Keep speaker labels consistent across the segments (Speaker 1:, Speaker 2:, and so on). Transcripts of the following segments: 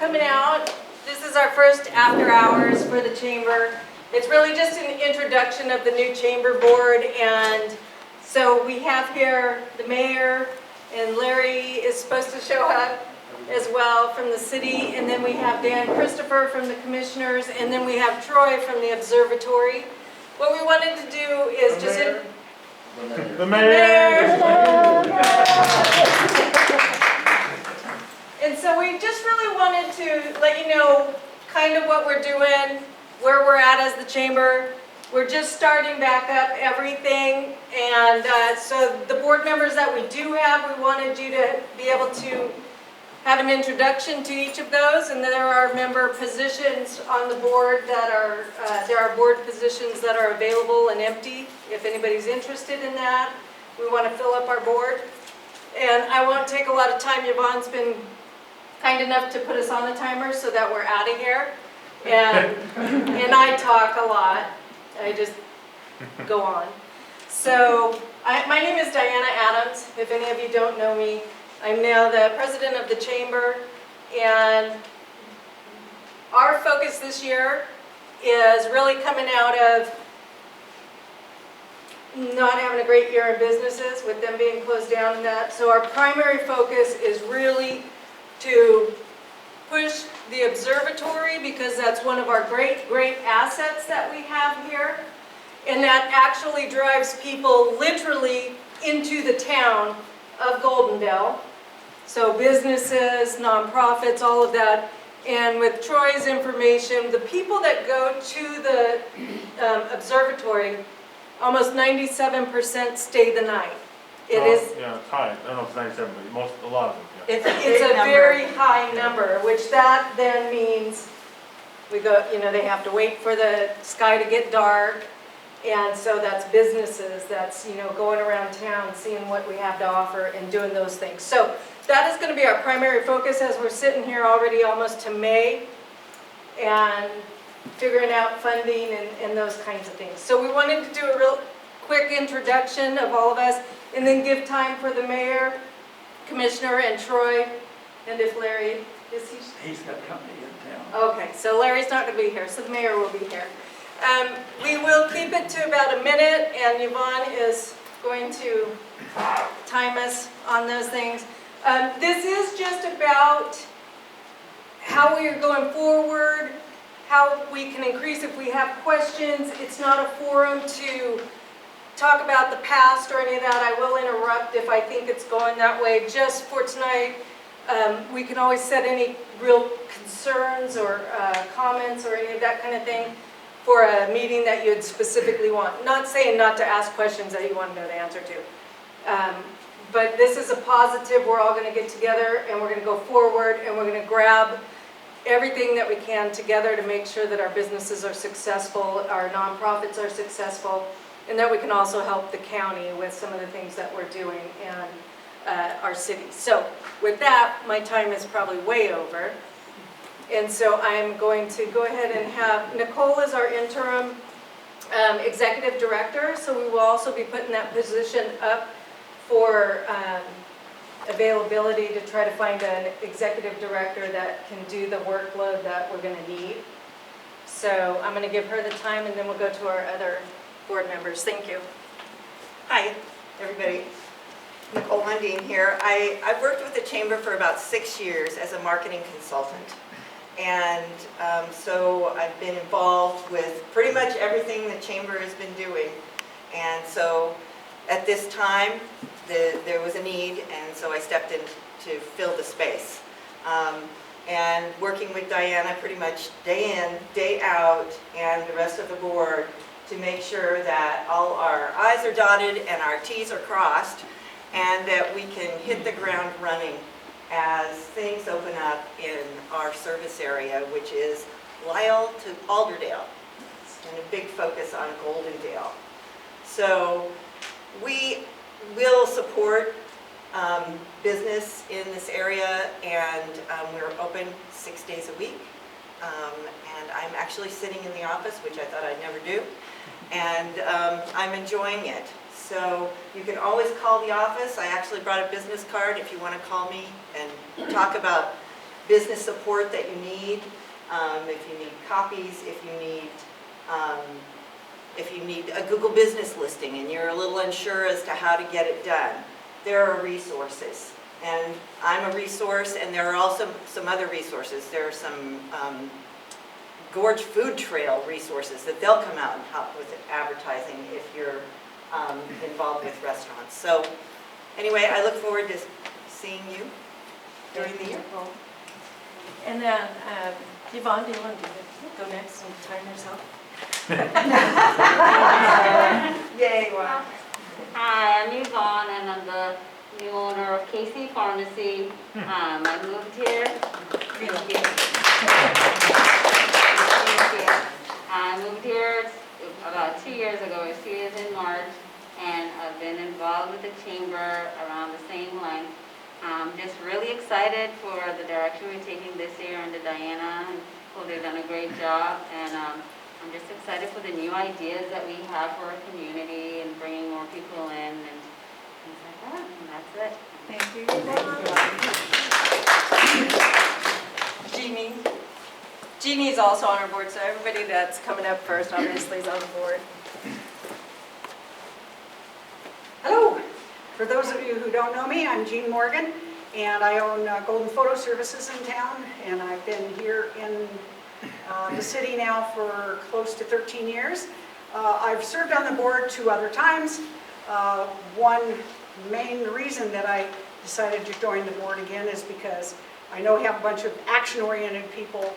Speaker 1: coming out. This is our first after hours for the chamber. It's really just an introduction of the new chamber board, and so we have here the mayor, and Larry is supposed to show up as well from the city, and then we have Dan Christopher from the commissioners, and then we have Troy from the observatory. What we wanted to do is
Speaker 2: The mayor.
Speaker 1: And so we just really wanted to let you know kind of what we're doing, where we're at as the chamber. We're just starting back up everything, and so the board members that we do have, we wanted you to be able to have an introduction to each of those, and there are member positions on the board that are, there are board positions that are available and empty. If anybody's interested in that, we want to fill up our board. And I won't take a lot of time. Yvonne's been kind enough to put us on the timer so that we're out of here. And I talk a lot. I just go on. So my name is Diana Adams. If any of you don't know me, I'm now the president of the chamber, and our focus this year is really coming out of not having a great year in businesses with them being closed down and that. So our primary focus is really to push the observatory, because that's one of our great assets that we have here, and that actually drives people literally into the town of Goldendale. So businesses, nonprofits, all of that. And with Troy's information, the people that go to the observatory, almost 97% stay the night. It is.
Speaker 2: Yeah, it's high. I don't know if it's 97, but a lot of them. Yeah.
Speaker 1: It's a very high number, which that then means we go, they have to wait for the sky to get dark. And so that's businesses, that's, going around town, seeing what we have to offer and doing those things. So that is going to be our primary focus as we're sitting here already almost to May and figuring out funding and those kinds of things. So we wanted to do a real quick introduction of all of us, and then give time for the mayor, commissioner, and Troy, and if Larry, is he?
Speaker 3: He's got company in town.
Speaker 1: Okay, so Larry's not going to be here, so the mayor will be here. We will keep it to about a minute, and Yvonne is going to time us on those things. This is just about how we are going forward, how we can increase if we have questions. It's not a forum to talk about the past or any of that. I will interrupt if I think it's going that way. Just for tonight, we can always set any real concerns or comments or any of that kind of thing for a meeting that you'd specifically want. Not saying not to ask questions that you want to know the answer to. But this is a positive. We're all going to get together and we're going to go forward, and we're going to grab everything that we can together to make sure that our businesses are successful, our nonprofits are successful, and that we can also help the county with some of the things that we're doing in our city. So with that, my time is probably way over. And so I'm going to go ahead and have Nicole as our interim executive director. So we will also be putting that position up for availability to try to find an executive director that can do the workload that we're going to need. So I'm going to give her the time, and then we'll go to our other board members. Thank you.
Speaker 4: Hi, everybody. Nicole Mundine here. I've worked with the Chamber for about 6 years as a marketing consultant. And so I've been involved with pretty much everything the Chamber has been doing. And so at this time, there was a need, and so I stepped in to fill the space. And working with Diana pretty much day in, day out, and the rest of the board to make sure that all our I's are dotted and our T's are crossed, and that we can hit the ground running as things open up in our service area, which is Lyle to Alderdale, and a big focus on Goldendale. So we will support business in this area, and we're open 6 days a week. And I'm actually sitting in the office, which I thought I'd never do, and I'm enjoying it. So you can always call the office. I actually brought a business card if you want to call me and talk about business support that you need, if you need copies, if you need a Google business listing and you're a little unsure as to how to get it done, there are resources. And I'm a resource, and there are also some other resources. There are some Gorge Food Trail resources that they'll come out and help with advertising if you're involved with restaurants. So anyway, I look forward to seeing you during the year.
Speaker 1: And then, Yvonne, do you want to go next and time yourself? Yay, wow.
Speaker 5: Hi, I'm Yvonne, and I'm the new owner of Casey Pharmacy. I moved here. Thank you. I moved here about 2 years ago. 2 years in March, and I've been involved with the chamber around the same length. I'm just really excited for the direction we're taking this year under Diana. Well, they've done a great job, and I'm just excited for the new ideas that we have for our community and bringing more people in and things like that. And that's it.
Speaker 1: Thank you. Jeannie. Jeannie's also on our board, so everybody that's coming up first obviously is on the board.
Speaker 6: Hello. For those of you who don't know me, I'm Jean Morgan, and I own Golden Photo Services in town, and I've been here in the city now for close to 13 years. I've served on the board 2 other times. One main reason that I decided to join the board again is because I know we have a bunch of action-oriented people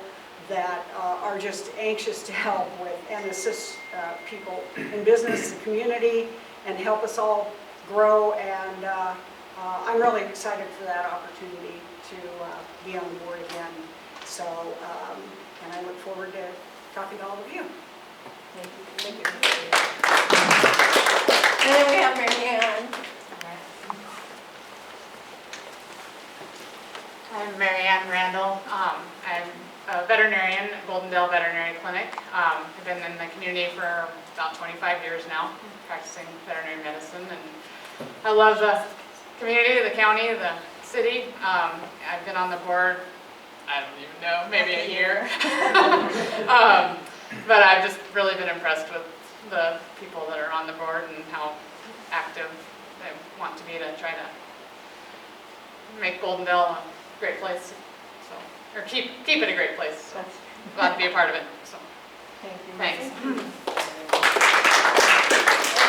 Speaker 6: that are just anxious to help with and assist people in business, the community, and help us all grow, and I'm really excited for that opportunity to be on the board again. So, and I look forward to talking to all of you.
Speaker 1: Thank you. Thank you. And then we have Mary Ann.
Speaker 7: I'm Mary Ann Randall. I'm a veterinarian at Goldendale Veterinary Clinic. I've been in the community for about 25 years now, practicing veterinary medicine, and I love the community, the county, the city. I've been on the board, I don't even know, maybe a year. But I've just really been impressed with the people that are on the board and how active they want to be to try to make Goldendale a great place. So, or keep it a great place. So glad to be a part of it. So
Speaker 1: Thank you.
Speaker 7: thanks.
Speaker 1: And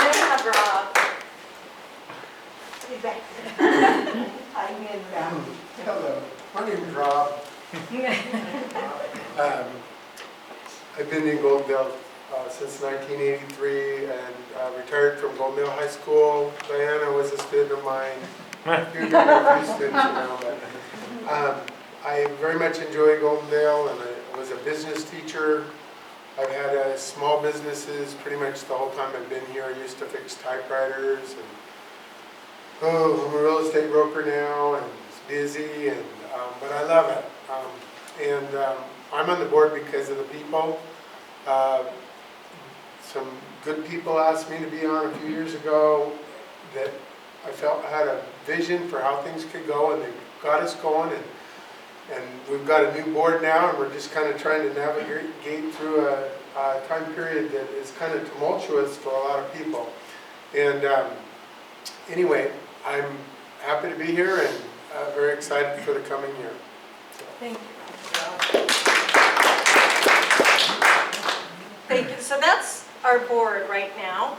Speaker 1: then we have Rob.
Speaker 8: Hello, my name is Rob. I've been in Goldendale since 1983 and retired from Goldendale High School. Diana was a student of mine. You're a few students now, but I very much enjoy Goldendale, and I was a business teacher. I've had small businesses pretty much the whole time I've been here. I used to fix typewriters, and I'm a real estate broker now, and it's busy, and but I love it. I'm on the board because of the people. Some good people asked me to be on a few years ago that I felt had a vision for how things could go, and they got us going. And we've got a new board now, and we're just kind of trying to navigate through a time period that is kind of tumultuous for a lot of people. And anyway, I'm happy to be here and very excited for the coming year. So.
Speaker 1: Thank you. Thank you. So that's our board right now.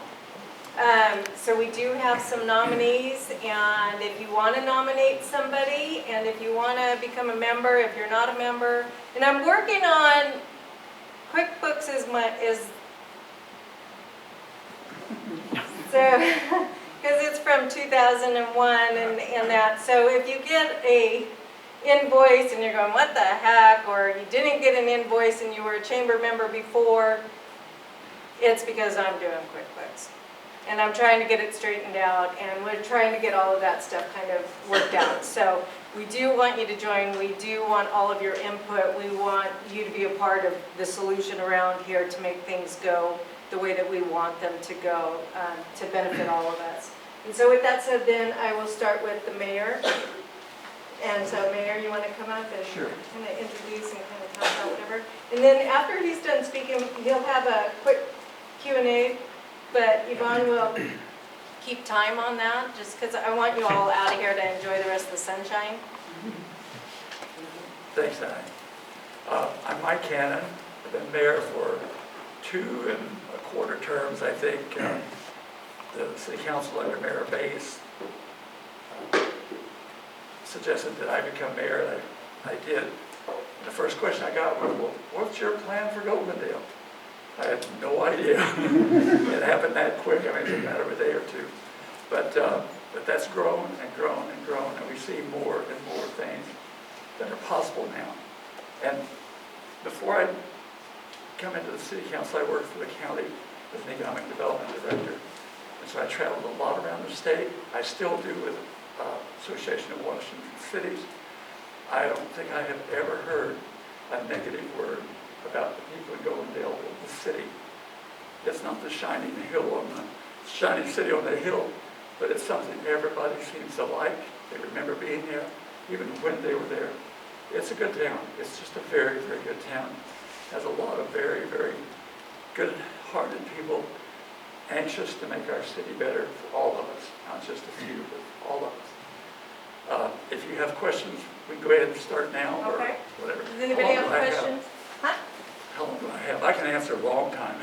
Speaker 1: So we do have some nominees, and if you want to nominate somebody, and if you want to become a member, if you're not a member, and I'm working on QuickBooks so because it's from 2001 and that. So if you get a invoice and you're going, what the heck, or you didn't get an invoice and you were a chamber member before, it's because I'm doing QuickBooks. And I'm trying to get it straightened out, and we're trying to get all of that stuff kind of worked out. So we do want you to join. We do want all of your input. We want you to be a part of the solution around here to make things go the way that we want them to go to benefit all of us. And so with that said, then I will start with the mayor. And so Mayor, you want to come up and
Speaker 3: Sure.
Speaker 1: kind of introduce and kind of talk about whatever? And then after he's done speaking, he'll have a quick Q&A, but Yvonne will keep time on that, just because I want you all out of here to enjoy the rest of the sunshine.
Speaker 3: Thanks, Annie. I'm Mike Cannon. I've been mayor for 2 1/4 terms, I think. The city council under Mayor Bass suggested that I become mayor, and I did. And the first question I got was, well, what's your plan for Goldendale? I had no idea. It happened that quick. I mean, it took a matter of a day or two. But that's grown and grown and grown, and we see more and more things that are possible now. And before I come into the city council, I worked for the county as an economic development director. And so I traveled a lot around the state. I still do with Association of Washington Cities. I don't think I have ever heard a negative word about the people in Goldendale, the city. It's not the shining city on the hill, but it's something everybody seems to like. They remember being there, even when they were there. It's a good town. It's just a very, very good town. It has a lot of very, very good-hearted people anxious to make our city better for all of us, not just a few, but all of us. If you have questions, we can go ahead and start now, or
Speaker 1: Okay.
Speaker 3: whatever.
Speaker 1: Does anybody have questions? Huh?
Speaker 3: How long do I have? I can answer a long time.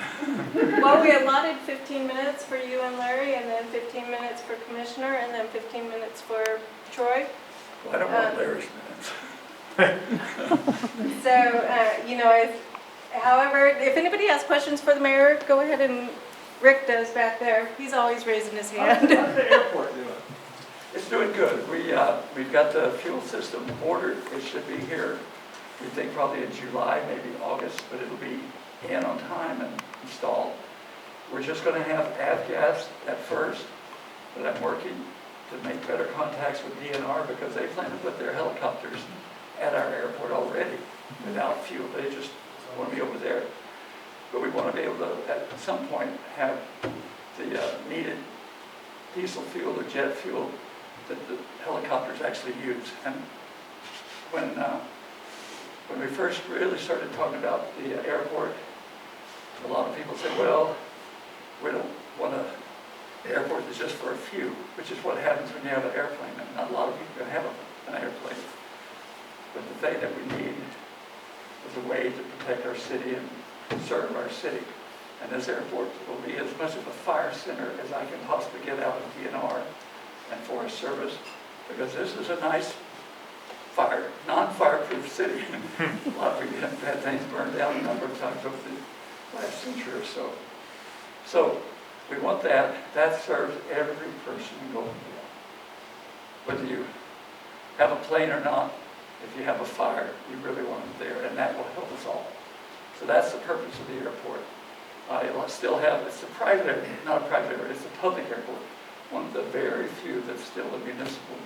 Speaker 1: Well, we allotted 15 minutes for you and Larry, and then 15 minutes for Commissioner, and then 15 minutes for Troy.
Speaker 3: Well, I don't want Larry's minutes.
Speaker 1: So, however, if anybody has questions for the mayor, go ahead, and Rick does back there. He's always raising his hand.
Speaker 2: How's the airport doing?
Speaker 3: It's doing good. We've got the fuel system ordered. It should be here, we think probably in July, maybe August, but it'll be in on time and installed. We're just going to have avgas at first, but I'm working to make better contacts with DNR because they plan to put their helicopters at our airport already without fuel. They just want to be over there. But we want to be able to, at some point, have the needed diesel fuel or jet fuel that the helicopters actually use. And when we first really started talking about the airport, a lot of people said, well, we don't want an airport that's just for a few, which is what happens when you have an airplane. And not a lot of people can have an airplane. But the thing that we need is a way to protect our city and serve our city. And this airport will be as much of a fire center as I can possibly get out of DNR and Forest Service, because this is a nice non-fireproof city. A lot of people have had things burned down a number of times over the last century or so. So we want that. That serves every person in Goldendale. Whether you have a plane or not, if you have a fire, you really want it there, and that will help us all. So that's the purpose of the airport. It'll still have, it's a private airport, not a private airport, it's a public airport. One of the very few that's still a municipal,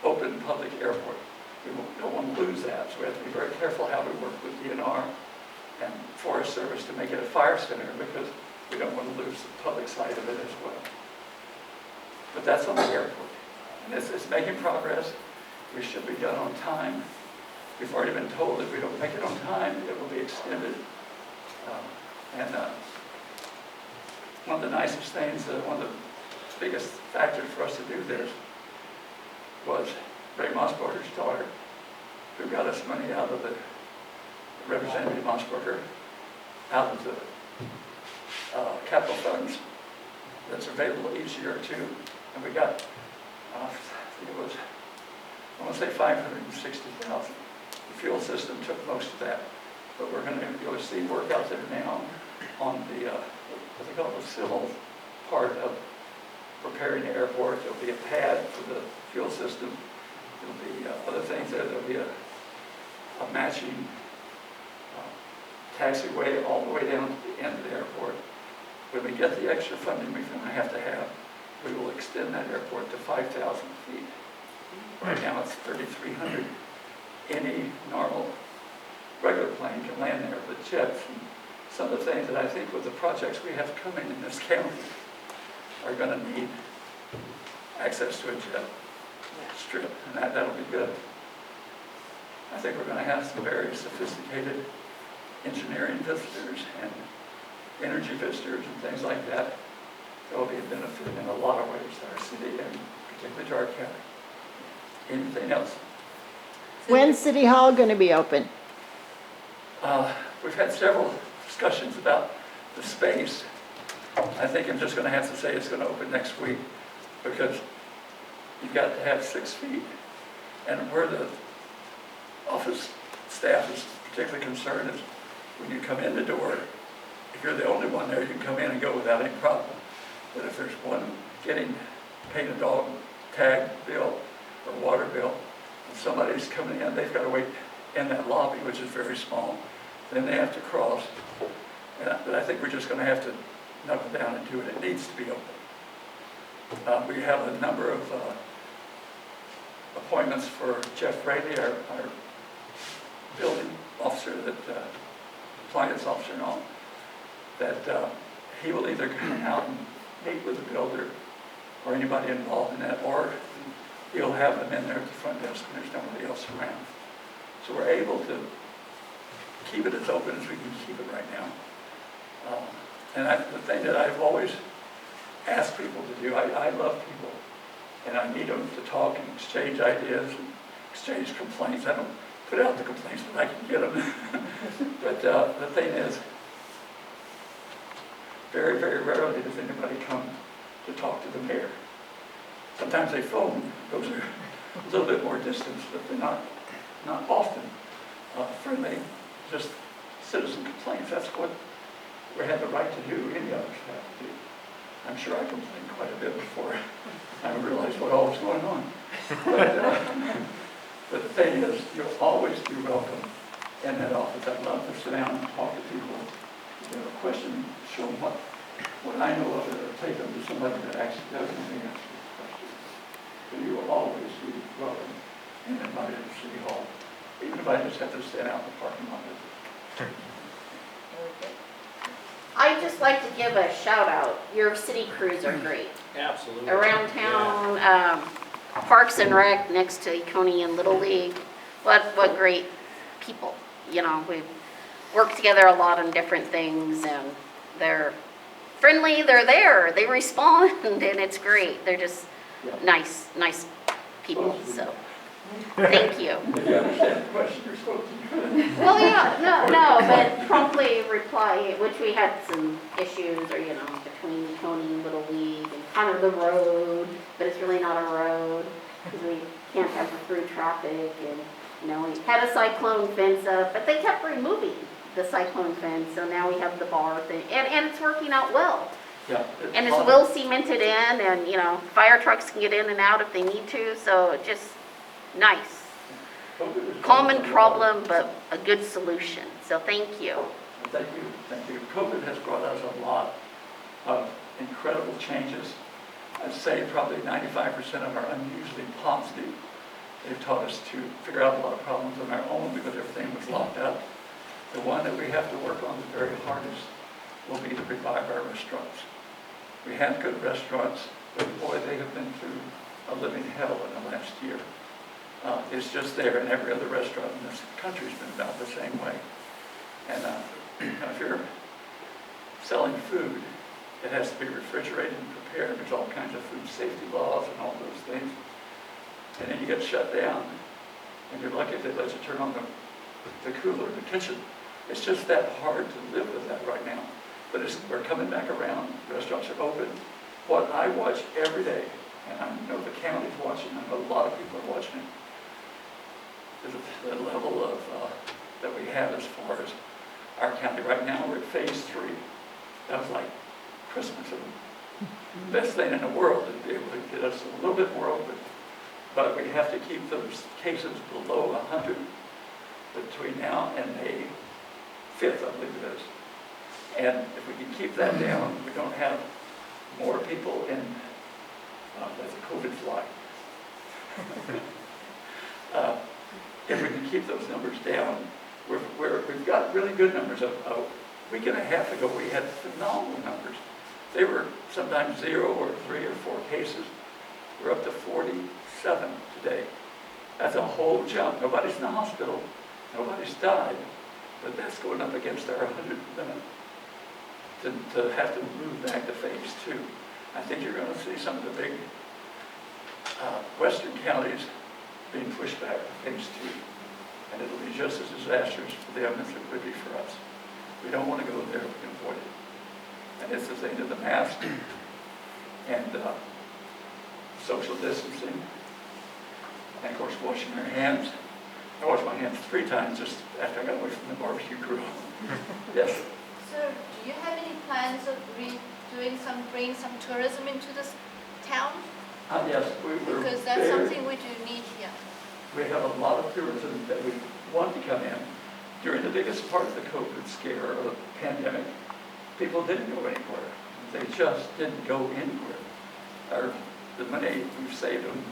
Speaker 3: open public airport. We don't want to lose that, so we have to be very careful how we work with DNR and Forest Service to make it a fire center, because we don't want to lose the public side of it as well. But that's on the airport. And it's making progress. We should be done on time. We've already been told if we don't make it on time, it will be extended. One of the nicest things, one of the biggest factors for us to do this was Ray Mossberger's daughter, who got us money out of the Representative Mossberger, out of the capital funds that's available each year or two. And we got, I think it was, I want to say $560,000. The fuel system took most of that. But we're going to go see work out there now on the, what they call the civil part of preparing the airport. There'll be a pad for the fuel system. There'll be other things there. There'll be a matching taxiway all the way down to the end of the airport. When we get the extra funding we're going to have, we will extend that airport to 5,000 feet. Right now it's 3,300. Any normal regular plane can land there, but jets and some of the things that I think with the projects we have coming in this county are going to need access to a jet. strip, and that'll be good. I think we're going to have some very sophisticated engineering visitors and energy visitors and things like that. That will be a benefit in a lot of ways to our city and particularly to our county. Anything else?
Speaker 9: When's City Hall going to be open?
Speaker 3: We've had several discussions about the space. I think I'm just going to have to say it's going to open next week because you've got to have 6 feet. And where the office staff is particularly concerned is when you come in the door, if you're the only one there, you can come in and go without any problem. But if there's one getting paid a dog tag bill or water bill, and somebody's coming in, they've got to wait in that lobby, which is very small. Then they have to cross. But I think we're just going to have to knuckle down and do it. It needs to be open. We have a number of appointments for Jeff Brady, our building officer, compliance officer and all, that he will either come out and meet with the builder or anybody involved in that, or he'll have them in there at the front desk when there's nobody else around. So we're able to keep it as open as we can keep it right now. And the thing that I've always asked people to do, I love people, and I need them to talk and exchange ideas and exchange complaints. I don't put out the complaints, but I can get them. But the thing is, very, very rarely does anybody come to talk to the mayor. Sometimes they phone. Those are a little bit more distance, but they're not often friendly, just citizen complaints. That's what we have the right to do, any others have to do. I'm sure I complained quite a bit before I realized what all was going on. But the thing is, you'll always be welcome in that office. I'd love to sit down and talk to people. If they have a question, show them what I know of it, or take them to somebody that actually does know the answer to the question. But you will always be welcome and invited to City Hall, even if I just have to stand out in the parking lot.
Speaker 9: I'd just like to give a shout out. Your city crews are great.
Speaker 10: Absolutely.
Speaker 9: Around town, Parks and Rec next to Coney and Little League. What great people. You know, we work together a lot on different things, and they're friendly, they're there, they respond, and it's great. They're just nice people, so thank you.
Speaker 3: If you understand the question, you're supposed to.
Speaker 9: Well, yeah, no, but promptly reply, which we had some issues, or, between Coney and Little League, and kind of the road, but it's really not a road, because we can't have through traffic, and, we had a cyclone fence up, but they kept removing the cyclone fence, so now we have the bar thing, and it's working out well.
Speaker 3: Yeah.
Speaker 9: And it's well cemented in, and, fire trucks can get in and out if they need to, so it's just nice. Common problem, but a good solution. So thank you.
Speaker 3: Thank you. COVID has brought us a lot of incredible changes. I'd say probably 95% of them are unusually positive. They've taught us to figure out a lot of problems on our own because everything was locked up. The one that we have to work on the very hardest will be to revive our restaurants. We have good restaurants, but boy, they have been through a living hell in the last year. It's just there, and every other restaurant in this country's been about the same way. And if you're selling food, it has to be refrigerated and prepared. There's all kinds of food safety laws and all those things. And then you get shut down, and you're lucky if they let you turn on the cooler in the kitchen. It's just that hard to live with that right now. But we're coming back around. Restaurants are open. What I watch every day, and I know the county's watching, I know a lot of people are watching it, is the level of that we have as far as our county. Right now, we're at phase 3. That was like Christmas. The best thing in the world to be able to get us a little bit more open. But we have to keep those cases below 100 between now and May 5th, I believe it is. And if we can keep that down, we don't have more people in, that's a COVID fly. If we can keep those numbers down, we've got really good numbers. A week and a half ago, we had phenomenal numbers. They were sometimes 0 or 3 or 4 cases. We're up to 40, 7 today. That's a whole jump. Nobody's in the hospital, nobody's died, but that's going up against our 100 limit to have to move back to phase 2. I think you're going to see some of the big western counties being pushed back to phase 2. And it'll be just as disastrous for them as it would be for us. We don't want to go there if we can avoid it. And it's the thing of the mask and social distancing. And of course, washing our hands. I washed my hands 3 times just after I got away from the barbecue grill. Yes?
Speaker 10: So, do you have any plans of bringing some tourism into this town?
Speaker 3: Yes, we're
Speaker 10: Because that's
Speaker 3: very-
Speaker 10: something we do need here.
Speaker 3: We have a lot of tourism that we want to come in. During the biggest part of the COVID scare or the pandemic, people didn't go anywhere. They just didn't go anywhere. The money we've saved on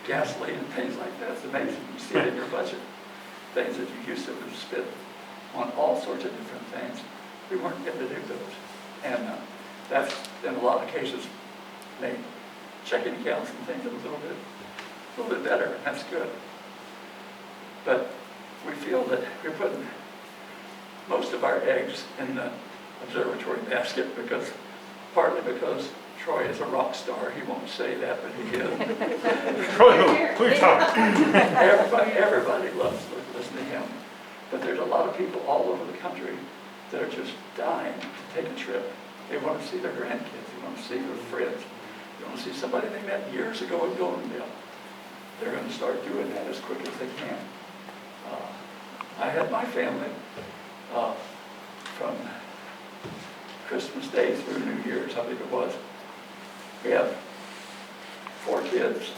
Speaker 3: gasoline and things like that, it's amazing. You see it in your budget. Things that you used to have spent on all sorts of different things. We weren't able to do those. And that's, in a lot of cases, made checking accounts and things a little bit better, and that's good. But we feel that we're putting most of our eggs in the observatory basket partly because Troy is a rock star. He won't say that, but he is.
Speaker 2: Troy, who are you talking?
Speaker 3: Everybody loves listening to him. But there's a lot of people all over the country that are just dying to take a trip. They want to see their grandkids. They want to see their friends. They want to see somebody they met years ago in Goldendale. They're going to start doing that as quick as they can. I had my family from Christmas Day through New Year's, I think it was. We have 4 kids,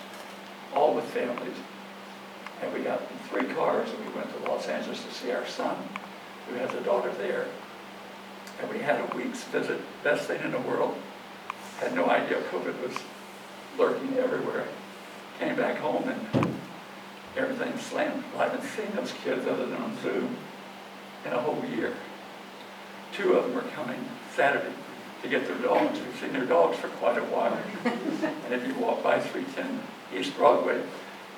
Speaker 3: all with families. And we got in 3 cars and we went to Los Angeles to see our son, who has a daughter there. And we had a week's visit, best thing in the world. Had no idea COVID was lurking everywhere. Came back home and everything slammed. I haven't seen those kids other than on Zoom in a whole year. 2 of them are coming Saturday to get their dogs. We've seen their dogs for quite a while. And if you walk by 310 East Broadway,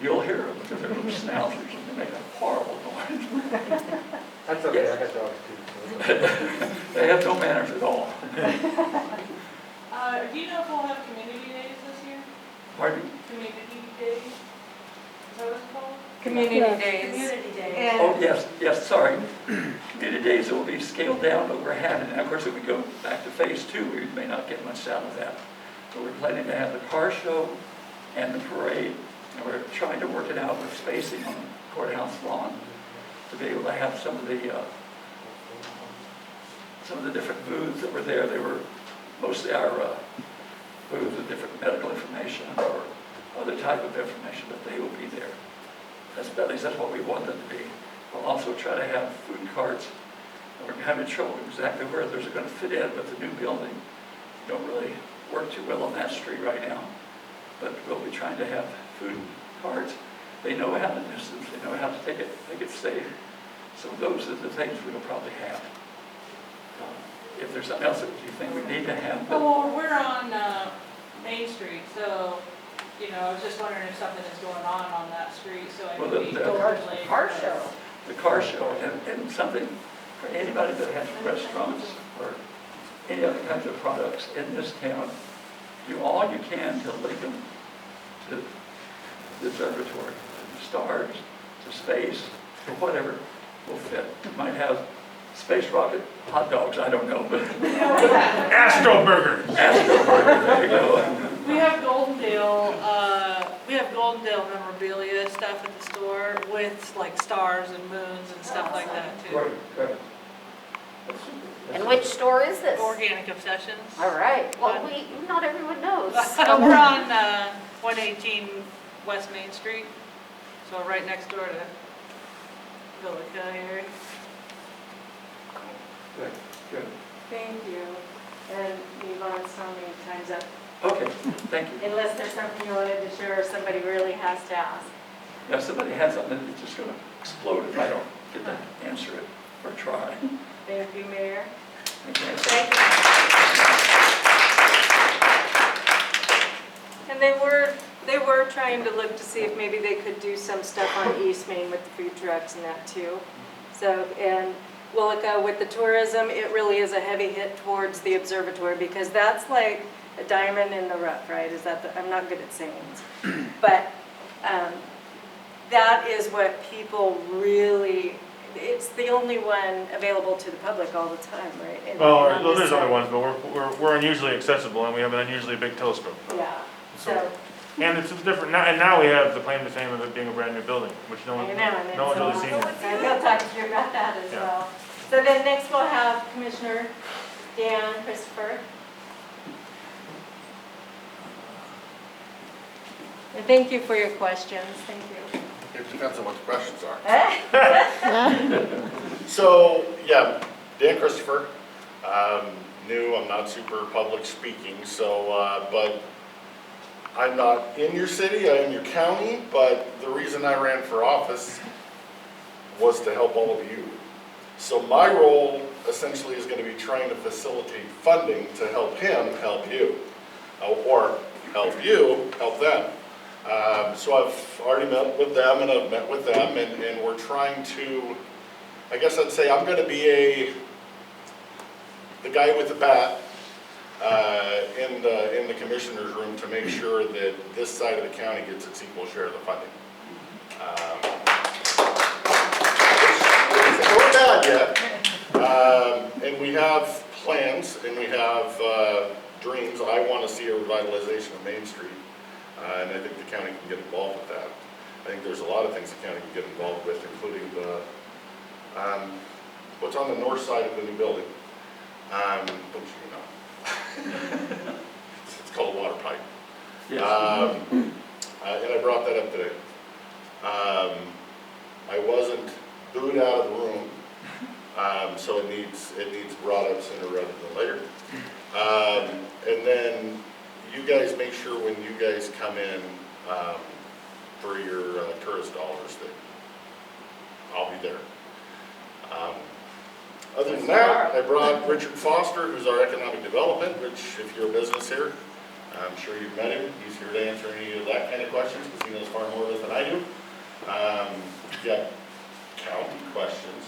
Speaker 3: you'll hear them because they're little schnauzers and they make a horrible noise.
Speaker 8: That's okay, I got dogs too.
Speaker 3: They have no manners at all.
Speaker 11: Do you know if we'll have community days this year?
Speaker 3: Pardon?
Speaker 11: Community days? Is that what it's called?
Speaker 1: Community days.
Speaker 11: Community days.
Speaker 1: And
Speaker 3: Oh, yes, sorry. Community days will be scaled down, but we're having, and of course, if we go back to phase 2, we may not get much out of that. But we're planning to have the car show and the parade, and we're trying to work it out with spacing on the courthouse lawn to be able to have some of the different booths that were there. They were mostly our booths with different medical information or other type of information, but they will be there. At least that's what we want them to be. We'll also try to have food carts. And we're having trouble exactly where those are going to fit in with the new building. Don't really work too well on that street right now. But we'll be trying to have food carts. They know how to distance. They know how to take it safe. So those are the things we'll probably have. If there's something else that you think we need to have.
Speaker 11: Well, we're on Main Street, so, you know, I was just wondering if something is going on that street, so I
Speaker 3: Well,
Speaker 11: could be
Speaker 3: the
Speaker 11: coordinated.
Speaker 6: Car show.
Speaker 3: The car show and something for anybody that has restaurants or any other kinds of products in this town. Do all you can to link them to the observatory, to the stars, to space, to whatever will fit. You might have space rocket hot dogs, I don't know, but
Speaker 2: Astro Burger.
Speaker 3: Astro Burger, there you go.
Speaker 11: We have Goldendale memorabilia stuff at the store with like stars and moons and stuff like that too.
Speaker 3: Right.
Speaker 9: And which store is this?
Speaker 11: Organic Obsessions.
Speaker 9: All right, well, not everyone knows.
Speaker 11: We're on 118 West Main Street, so right next door to Villa area.
Speaker 3: Good.
Speaker 1: thank you. And Yvonne's telling me time's up.
Speaker 3: Okay, thank you.
Speaker 1: Unless there's something you wanted to share or somebody really has to ask.
Speaker 3: Now, if somebody has something that's just going to explode if I don't get to answer it or try.
Speaker 1: Thank you, Mayor.
Speaker 3: Okay.
Speaker 1: Thank you. And they were They were trying to look to see if maybe they could do some stuff on East Main with the food trucks and that too. So, and Willica with the tourism, it really is a heavy hit towards the observatory because that's like a diamond in the rough, right? Is that I'm not good at sayings. But that is what people really, it's the only one available to the public all the time, right? And
Speaker 2: Well,
Speaker 1: on this
Speaker 2: there's other
Speaker 1: side.
Speaker 2: ones, but we're unusually accessible and we have an unusually big telescope.
Speaker 1: Yeah, so,
Speaker 2: And it's different, now, and now we have the claim to fame of it being a brand new building, which no
Speaker 1: I
Speaker 2: one,
Speaker 1: know, and
Speaker 2: no one's really
Speaker 1: it's
Speaker 2: seen
Speaker 1: all,
Speaker 2: yet.
Speaker 1: and we'll talk to you about that as
Speaker 2: Yeah.
Speaker 1: well. So then next we'll have Commissioner Dan Christopher. And thank you for your questions, thank you.
Speaker 12: It depends on what the questions are.
Speaker 1: Eh?
Speaker 12: So, yeah, Dan Christopher, new, I'm not super public speaking, so, but I'm not in your city, I'm in your county, but the reason I ran for office was to help all of you. So my role essentially is going to be trying to facilitate funding to help him help you, or help you help them. So I've already met with them and I've met with them and we're trying to, I guess I'd say I'm going to be the guy with the bat in the commissioner's room to make sure that this side of the county gets its equal share of the funding. It's not bad yet. And we have plans and we have dreams. I want to see a revitalization of Main Street. And I think the county can get involved with that. I think there's a lot of things the county can get involved with, including the, what's on the north side of the new building. Don't you know? It's called a water pipe.
Speaker 3: Yes.
Speaker 12: And I brought that up today. I wasn't booed out of the room, so it needs brought up sooner rather than later. And then you guys make sure when you guys come in for your tourist dollars that I'll be there. Other than that, I brought Richard Foster, who's our economic development, which if you're a business here, I'm sure you've met him. He's here to answer any of that kind of questions because he knows far more of it than I do. You've got county questions,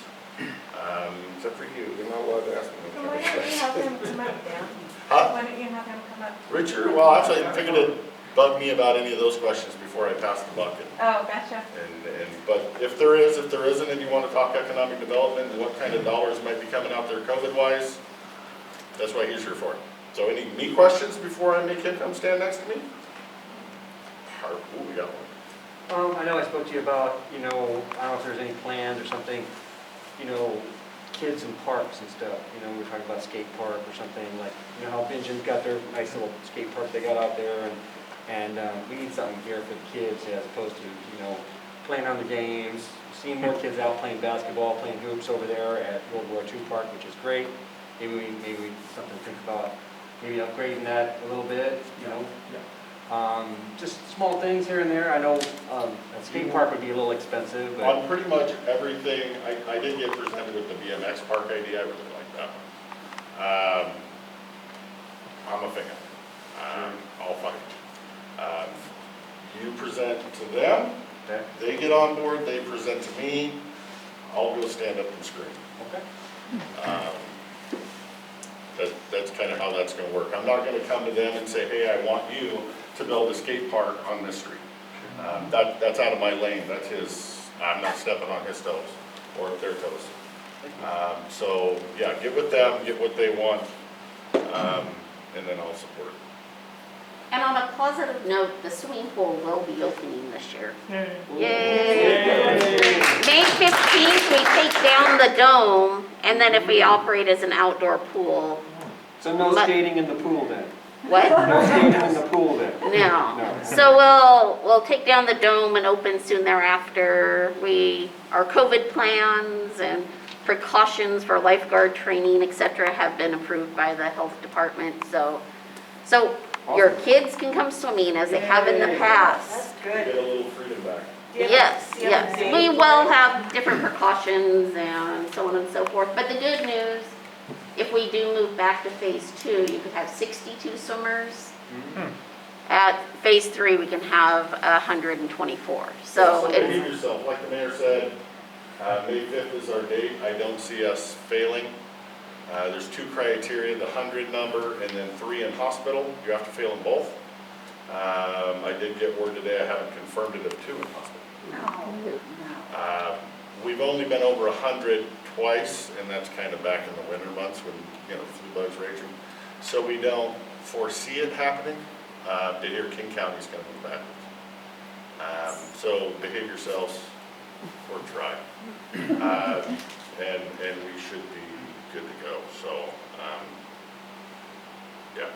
Speaker 12: except for you. You're not allowed to ask me
Speaker 1: So
Speaker 12: any
Speaker 1: why
Speaker 12: kind of
Speaker 1: don't you
Speaker 12: questions.
Speaker 1: have him come up, Dan?
Speaker 12: Huh?
Speaker 1: Why don't you have him come up?
Speaker 12: Richard, well, actually, I figured it'd bug me about any of those questions before I pass the bucket.
Speaker 1: Oh, gotcha.
Speaker 12: But if there isn't, and you want to talk economic development and what kind of dollars might be coming out there COVID-wise, that's what he's here for. So any me questions before I make him come stand next to me? Ooh, we got one.
Speaker 13: I know I spoke to you about, I don't know if there's any plans or something, kids in parks and stuff. We were talking about skate park or something, like, how Benjamin's got their nice little skate park they got out there, and we need something here for the kids as opposed to, playing on the games. Seeing more kids out playing basketball, playing hoops over there at World War II Park, which is great. Maybe something to think about, maybe upgrading that a little bit, just small things here and there. I know a skate park would be a little expensive, but
Speaker 12: On pretty much everything, I did get presented with the BMX park idea. I really like that one. I'm a fan. I'll fight. You present to them,
Speaker 13: okay.
Speaker 12: they get on board, they present to me, I'll go stand up and scream.
Speaker 13: Okay.
Speaker 12: That's kind of how that's going to work. I'm not going to come to them and say, hey, I want you to build a skate park on this street. That's out of my lane. That's his, I'm not stepping on his toes or their toes. So yeah, get with them, get what they want, and then I'll support it.
Speaker 9: And on a positive note, the swimming pool will be opening this year.
Speaker 2: Yay.
Speaker 9: Yay! May 15th, we take down the dome, and then if we operate as an outdoor pool.
Speaker 13: So no skating in the pool then?
Speaker 9: What?
Speaker 13: No skating in the pool then?
Speaker 9: No. So we'll take down the dome and open soon thereafter. Our COVID plans and precautions for lifeguard training, et cetera, have been approved by the health department. So your kids can come swimming as they have in the past.
Speaker 1: That's
Speaker 12: You
Speaker 1: good.
Speaker 12: get a little freedom back.
Speaker 9: Yes.
Speaker 1: Do you have a date
Speaker 9: We
Speaker 1: for
Speaker 9: will
Speaker 1: it?
Speaker 9: have different precautions and so on and so forth. But the good news, if we do move back to phase 2, you could have 62 swimmers. At phase 3, we can have 124. So
Speaker 12: behave
Speaker 9: it's,
Speaker 12: yourself, like the mayor said, May 5th is our date. I don't see us failing. There's 2 criteria, the 100 number and then 3 in hospital. You have to fail in both. I did get word today, I haven't confirmed it, of 2 in hospital. We've only been over 100 twice, and that's kind of back in the winter months when, you know, flu bugs raging. So we don't foresee it happening. To hear King County's going to move backwards. So behave yourselves or try. And we should be good to go. So, yeah.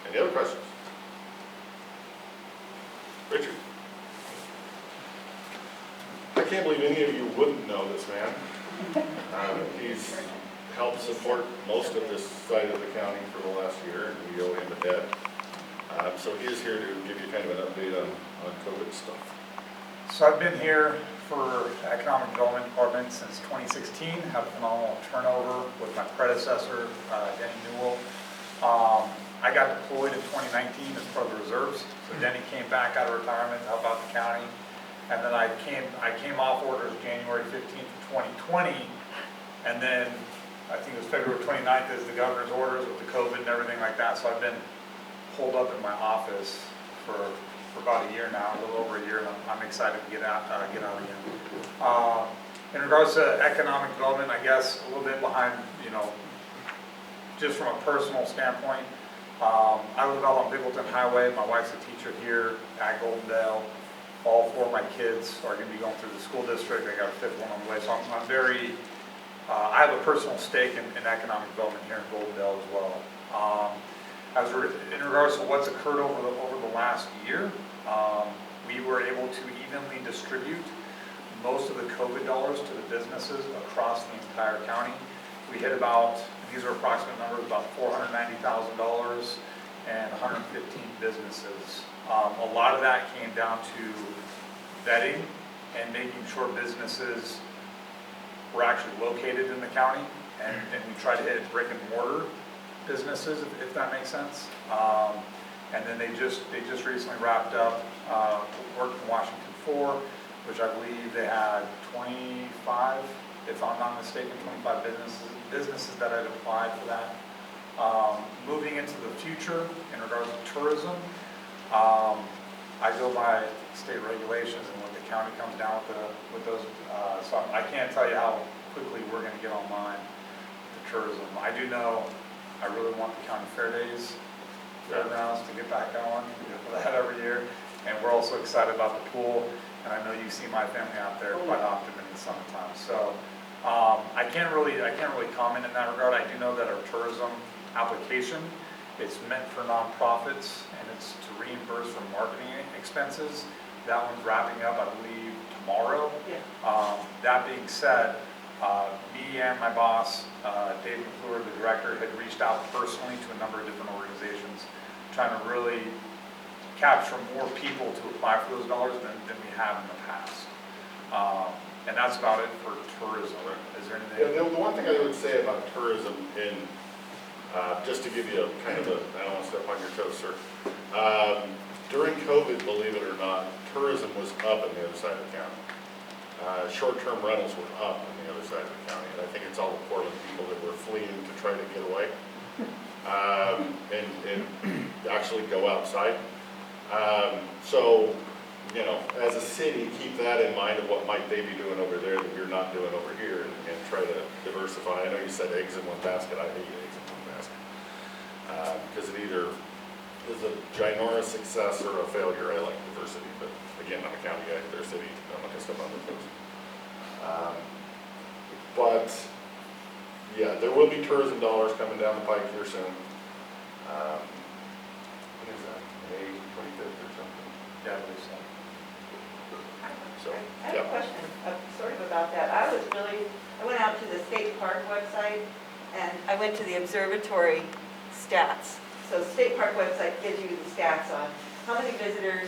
Speaker 12: Any other questions? Richard? I can't believe any of you wouldn't know this man. He's helped support most of this side of the county for the last year, and we owe him a debt. So he is here to give you kind of an update on COVID stuff.
Speaker 14: So I've been here for Economic Development Department since 2016, had a phenomenal turnover with my predecessor, Denny Newell. I got deployed in 2019 as part of the reserves, so Denny came back out of retirement to help out the county. And then I came off orders January 15th, 2020, and then I think it was February 29th as the governor's orders with the COVID and everything like that. So I've been holed up in my office for about a year now, a little over a year, and I'm excited to get out again. In regards to economic development, I guess a little bit behind, you know, just from a personal standpoint. I live out on Bigleton Highway. My wife's a teacher here at Goldendale. All 4 of my kids are going to be going through the school district. I got a 5th one on the way, so I'm very, I have a personal stake in economic development here in Goldendale as well. In regards to what's occurred over the last year, we were able to evenly distribute most of the COVID dollars to the businesses across the entire county. We hit about, these are approximate numbers, about $490,000 and 115 businesses. A lot of that came down to vetting and making sure businesses were actually located in the county, and we tried to hit brick and mortar businesses, if that makes sense. And then they just recently wrapped up work in Washington 4, which I believe they had 25, if I'm not mistaken, 25 businesses that had applied for that. Moving into the future in regards to tourism, I go by state regulations and what the county comes down with those. So I can't tell you how quickly we're going to get online with the tourism. I do know I really want the county fair days, fairgrounds to get back going. We do that every year, and we're also excited about the pool. And I know you see my family out there quite often in the summertime. So I can't really comment in that regard. I do know that our tourism application, it's meant for nonprofits, and it's to reimburse for marketing expenses. That one's wrapping up, I believe, tomorrow. Yeah. That being said, me and my boss, Dave McClure, the director, had reached out personally to a number of different organizations, trying to really capture more people to apply for those dollars than we have in the past. And that's about it for tourism. Is there anything?
Speaker 12: Yeah, the one thing I would say about tourism, in just to give you a kind of a, I don't want to step on your toes, sir. During COVID, believe it or not, tourism was up on the other side of the county. Short-term rentals were up on the other side of the county, and I think it's all the Portland people that were fleeing to try to get away and actually go outside. So, you know, as a city, keep that in mind of what might they be doing over there that you're not doing over here, and try to diversify. I know you said eggs in one basket. I hate eggs in one basket because it either is a ginormous success or a failure. I like diversity, but again, I'm a county guy, their city, I'm not gonna step on their toes. But yeah, there will be tourism dollars coming down the pike here soon. What is that, May 25th or something?
Speaker 14: Yeah, I believe so.
Speaker 12: So,
Speaker 4: I have a question, sort of about that. I went out to the state park website, and I went to the observatory stats. So state park website gives you the stats on how many visitors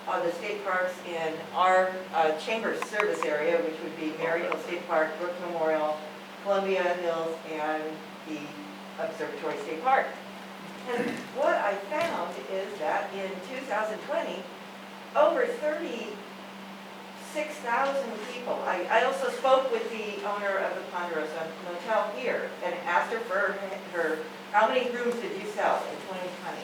Speaker 4: on the state parks in our chamber service area, which would be Maryhill State Park, Brook Memorial, Columbia Hills, and the Observatory State Park. And what I found is that in 2020, over 36,000 people. I also spoke with the owner of the Ponderosa Motel here and asked her for her, how many rooms did you sell in 2020?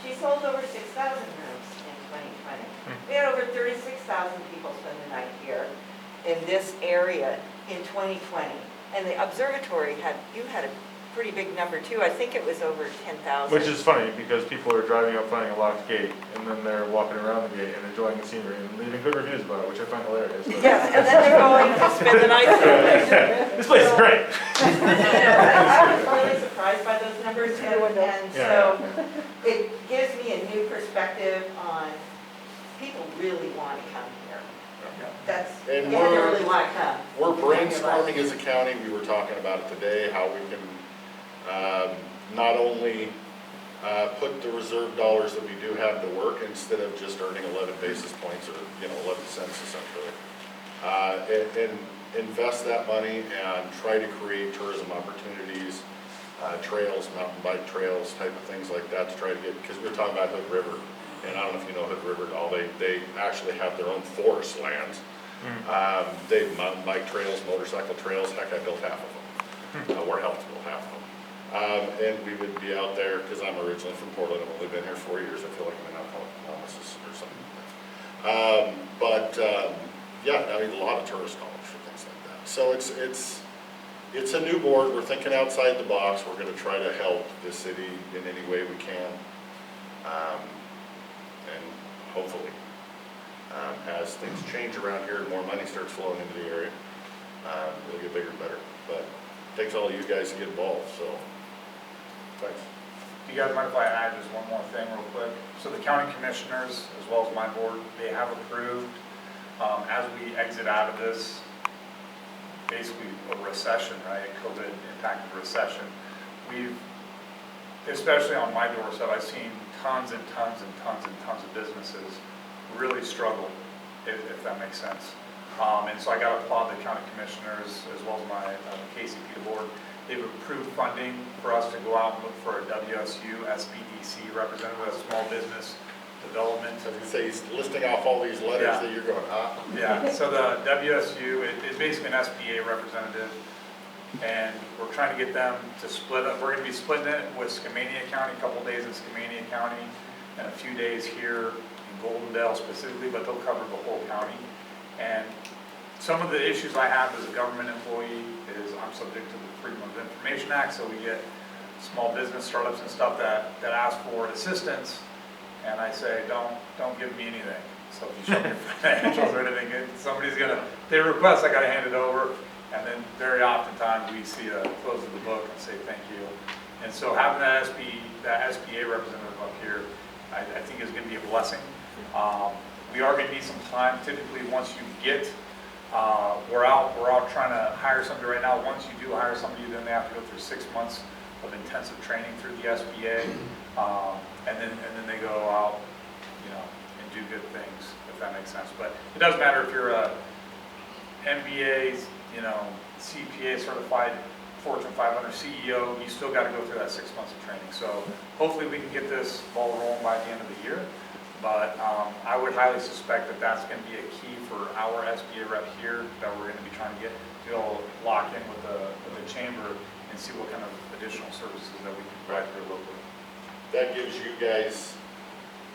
Speaker 4: She sold over 6,000 rooms in 2020. We had over 36,000 people spend the night here in this area in 2020. And the observatory you had a pretty big number too. I think it was over 10,000.
Speaker 2: Which is funny, because people are driving up finding a locked gate, and then they're walking around the gate and enjoying the scenery and leaving good reviews about it, which I find hilarious. But
Speaker 4: Yes, and then they're going to spend the night there.
Speaker 2: this place is great.
Speaker 4: I was really surprised by those numbers, and so it gives me a new perspective on people really want to come here. That's,
Speaker 12: And
Speaker 4: they really want to come.
Speaker 12: We're brainstorming as a county, we were talking about it today, how we can not only put the reserve dollars that we do have to work instead of just earning 11 basis points or 11 cents essentially, and invest that money and try to create tourism opportunities, trails, mountain bike trails, type of things like that to try to get, because we were talking about Hood River, and I don't know if you know Hood River at all, they actually have their own forest lands. They have mountain bike trails, motorcycle trails, heck, I built half of them, or helped build half of them. And we would be out there, because I'm originally from Portland, I've only been here 4 years, I feel like I'm in Alcoholics or something. Yeah, I mean, a lot of tourist dollars for things like that. So it's a new board, we're thinking outside the box, we're going to try to help the city in any way we can. And hopefully, as things change around here and more money starts flowing into the area, it'll get bigger and better. But it takes all of you guys to get involved, so thanks.
Speaker 14: Do you guys mind if I add just one more thing real quick? So the county commissioners, as well as my board, they have approved, as we exit out of this, basically a recession, right? COVID impacted recession. We've, especially on my doorstep, I've seen tons and tons and tons and tons of businesses really struggle, if that makes sense. And so I got to applaud the county commissioners as well as my KCP board. They've approved funding for us to go out and look for a WSU SBDC representative, a small business development.
Speaker 12: As you say, he's listing off all these letters that you're going, huh?
Speaker 14: Yeah, so the WSU is basically an SBA representative, and we're trying to get them to split up. We're going to be splitting it with Skamania County, a couple days in Skamania County, and a few days here in Goldendale specifically, but they'll cover the whole county. And some of the issues I have as a government employee is I'm subject to the Freedom of Information Act, so we get small business startups and stuff that ask for assistance, and I say, don't give me anything. So if you show me your financials or anything, somebody's gonna, they request, I gotta hand it over, and then very oftentimes we see a close of the book and say thank you. And so having that SBA representative up here, I think is gonna be a blessing. We are going to need some time. Typically, once you get, we're out trying to hire somebody right now. Once you do hire somebody, then they have to go through 6 months of intensive training through the SBA, and then they go out, and do good things, if that makes sense. But it doesn't matter if you're a MBA, CPA certified Fortune 500 CEO, you still got to go through that 6 months of training. So hopefully we can get this ball rolling by the end of the year. But I would highly suspect that that's going to be a key for our SBA rep here that we're going to be trying to get to go lock in with the chamber and see what kind of additional services that we can provide here locally.
Speaker 12: That gives you guys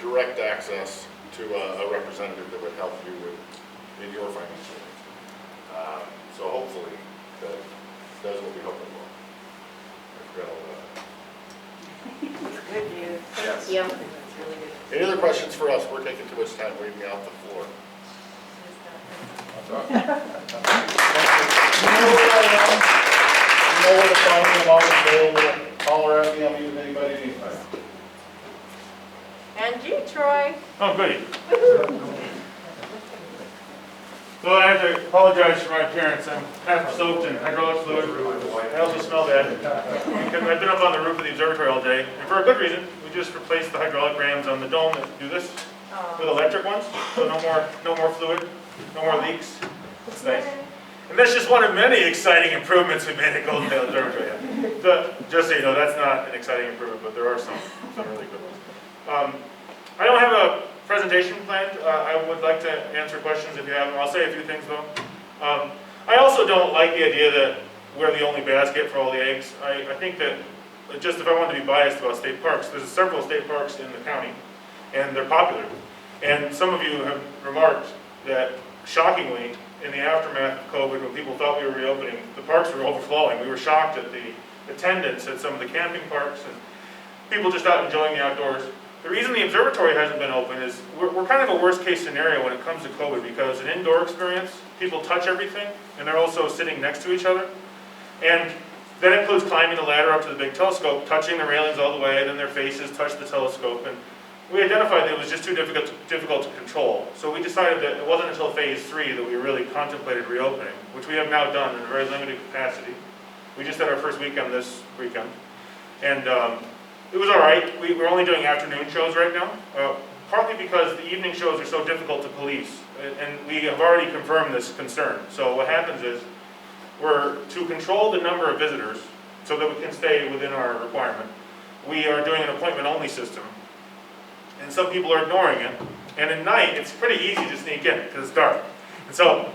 Speaker 12: direct access to a representative that would help you in your financial needs. So hopefully that does what we hope it will. I forgot all that.
Speaker 4: It's good news.
Speaker 12: Yes.
Speaker 9: Yeah.
Speaker 4: It's really good.
Speaker 12: Any other questions for us? We're taking too much time waiting out the floor. You know where to find me. I'm always available. Holler at me. I'm using anybody anytime.
Speaker 1: And you, Troy.
Speaker 2: Oh, goody. So I have to apologize for my appearance. I'm half soaked in hydraulic fluid. I also smell bad. Because I've been up on the roof of the observatory all day, and for a good reason. We just replaced the hydraulic rams on the dome that do this with electric ones. So no more fluid, no more leaks. It's nice. And that's just one of many exciting improvements we made at Goldendale Observatory. Just so you know, that's not an exciting improvement, but there are some really good ones. I don't have a presentation planned. I would like to answer questions if you have them. I'll say a few things though. I also don't like the idea that we're the only basket for all the eggs. I think that, just if I wanted to be biased about state parks, there's several state parks in the county, and they're popular. And some of you have remarked that, shockingly, in the aftermath of COVID, when people thought we were reopening, the parks were overflowing. We were shocked at the attendance at some of the camping parks and people just out enjoying the outdoors. The reason the observatory hasn't been open is we're kind of a worst case scenario when it comes to COVID, because an indoor experience, people touch everything, and they're also sitting next to each other. And that includes climbing the ladder up to the big telescope, touching the railings all the way, then their faces touch the telescope. And we identified that it was just too difficult to control. So we decided that it wasn't until phase 3 that we really contemplated reopening, which we have now done in a very limited capacity. We just had our first weekend this weekend. And it was all right. We're only doing afternoon shows right now, partly because the evening shows are so difficult to police. And we have already confirmed this concern. So what happens is, to control the number of visitors so that we can stay within our requirement, we are doing an appointment-only system. And some people are ignoring it. And at night, it's pretty easy to sneak in because it's dark. And so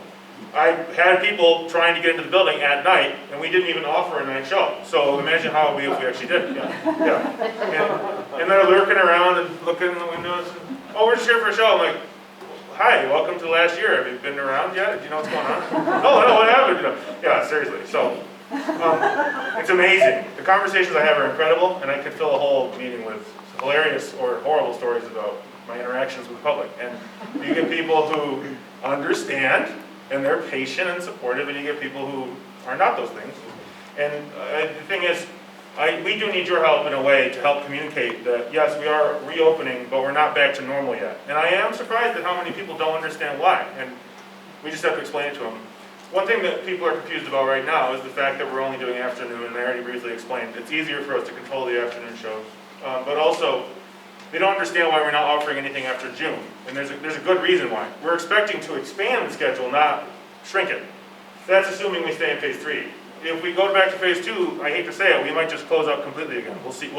Speaker 2: I had people trying to get into the building at night, and we didn't even offer a night show. So imagine how it would be if we actually did. Yeah. And they're lurking around and looking in the windows. And, oh, we're just here for a show. I'm like, hi, welcome to last year. Have you been around yet? Do you know what's going on? Oh, no, what happened? Yeah, seriously. So it's amazing. The conversations I have are incredible, and I could fill a whole meeting with hilarious or horrible stories about my interactions with the public. And you get people who understand, and they're patient and supportive, and you get people who are not those things. And the thing is, we do need your help in a way to help communicate that, yes, we are reopening, but we're not back to normal yet. And I am surprised at how many people don't understand why, and we just have to explain it to them. One thing that people are confused about right now is the fact that we're only doing afternoon, and I already briefly explained. It's easier for us to control the afternoon shows. But also, they don't understand why we're not offering anything after June. And there's a good reason why. We're expecting to expand the schedule, not shrink it. That's assuming we stay in phase 3. If we go back to phase 2, I hate to say it, we might just close up completely again. We'll see.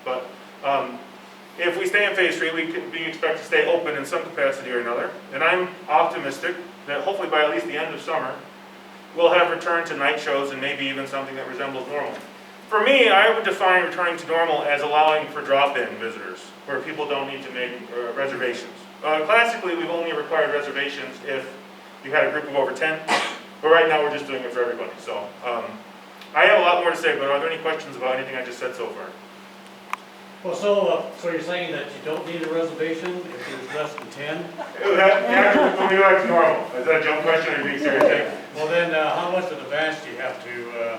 Speaker 2: But if we stay in phase 3, we expect to stay open in some capacity or another. And I'm optimistic that hopefully by at least the end of summer, we'll have returned to night shows and maybe even something that resembles normal. For me, I would define returning to normal as allowing for drop-in visitors, where people don't need to make reservations. Classically, we've only required reservations if you had a group of over 10, but right now we're just doing it for everybody. So I have a lot more to say, but are there any questions about anything I just said so far?
Speaker 15: Well, so you're saying that you don't need a reservation if there's less than 10?
Speaker 2: When we go back to normal. Is that a joke question or are you being serious?
Speaker 15: Well then, how much in advance do you have to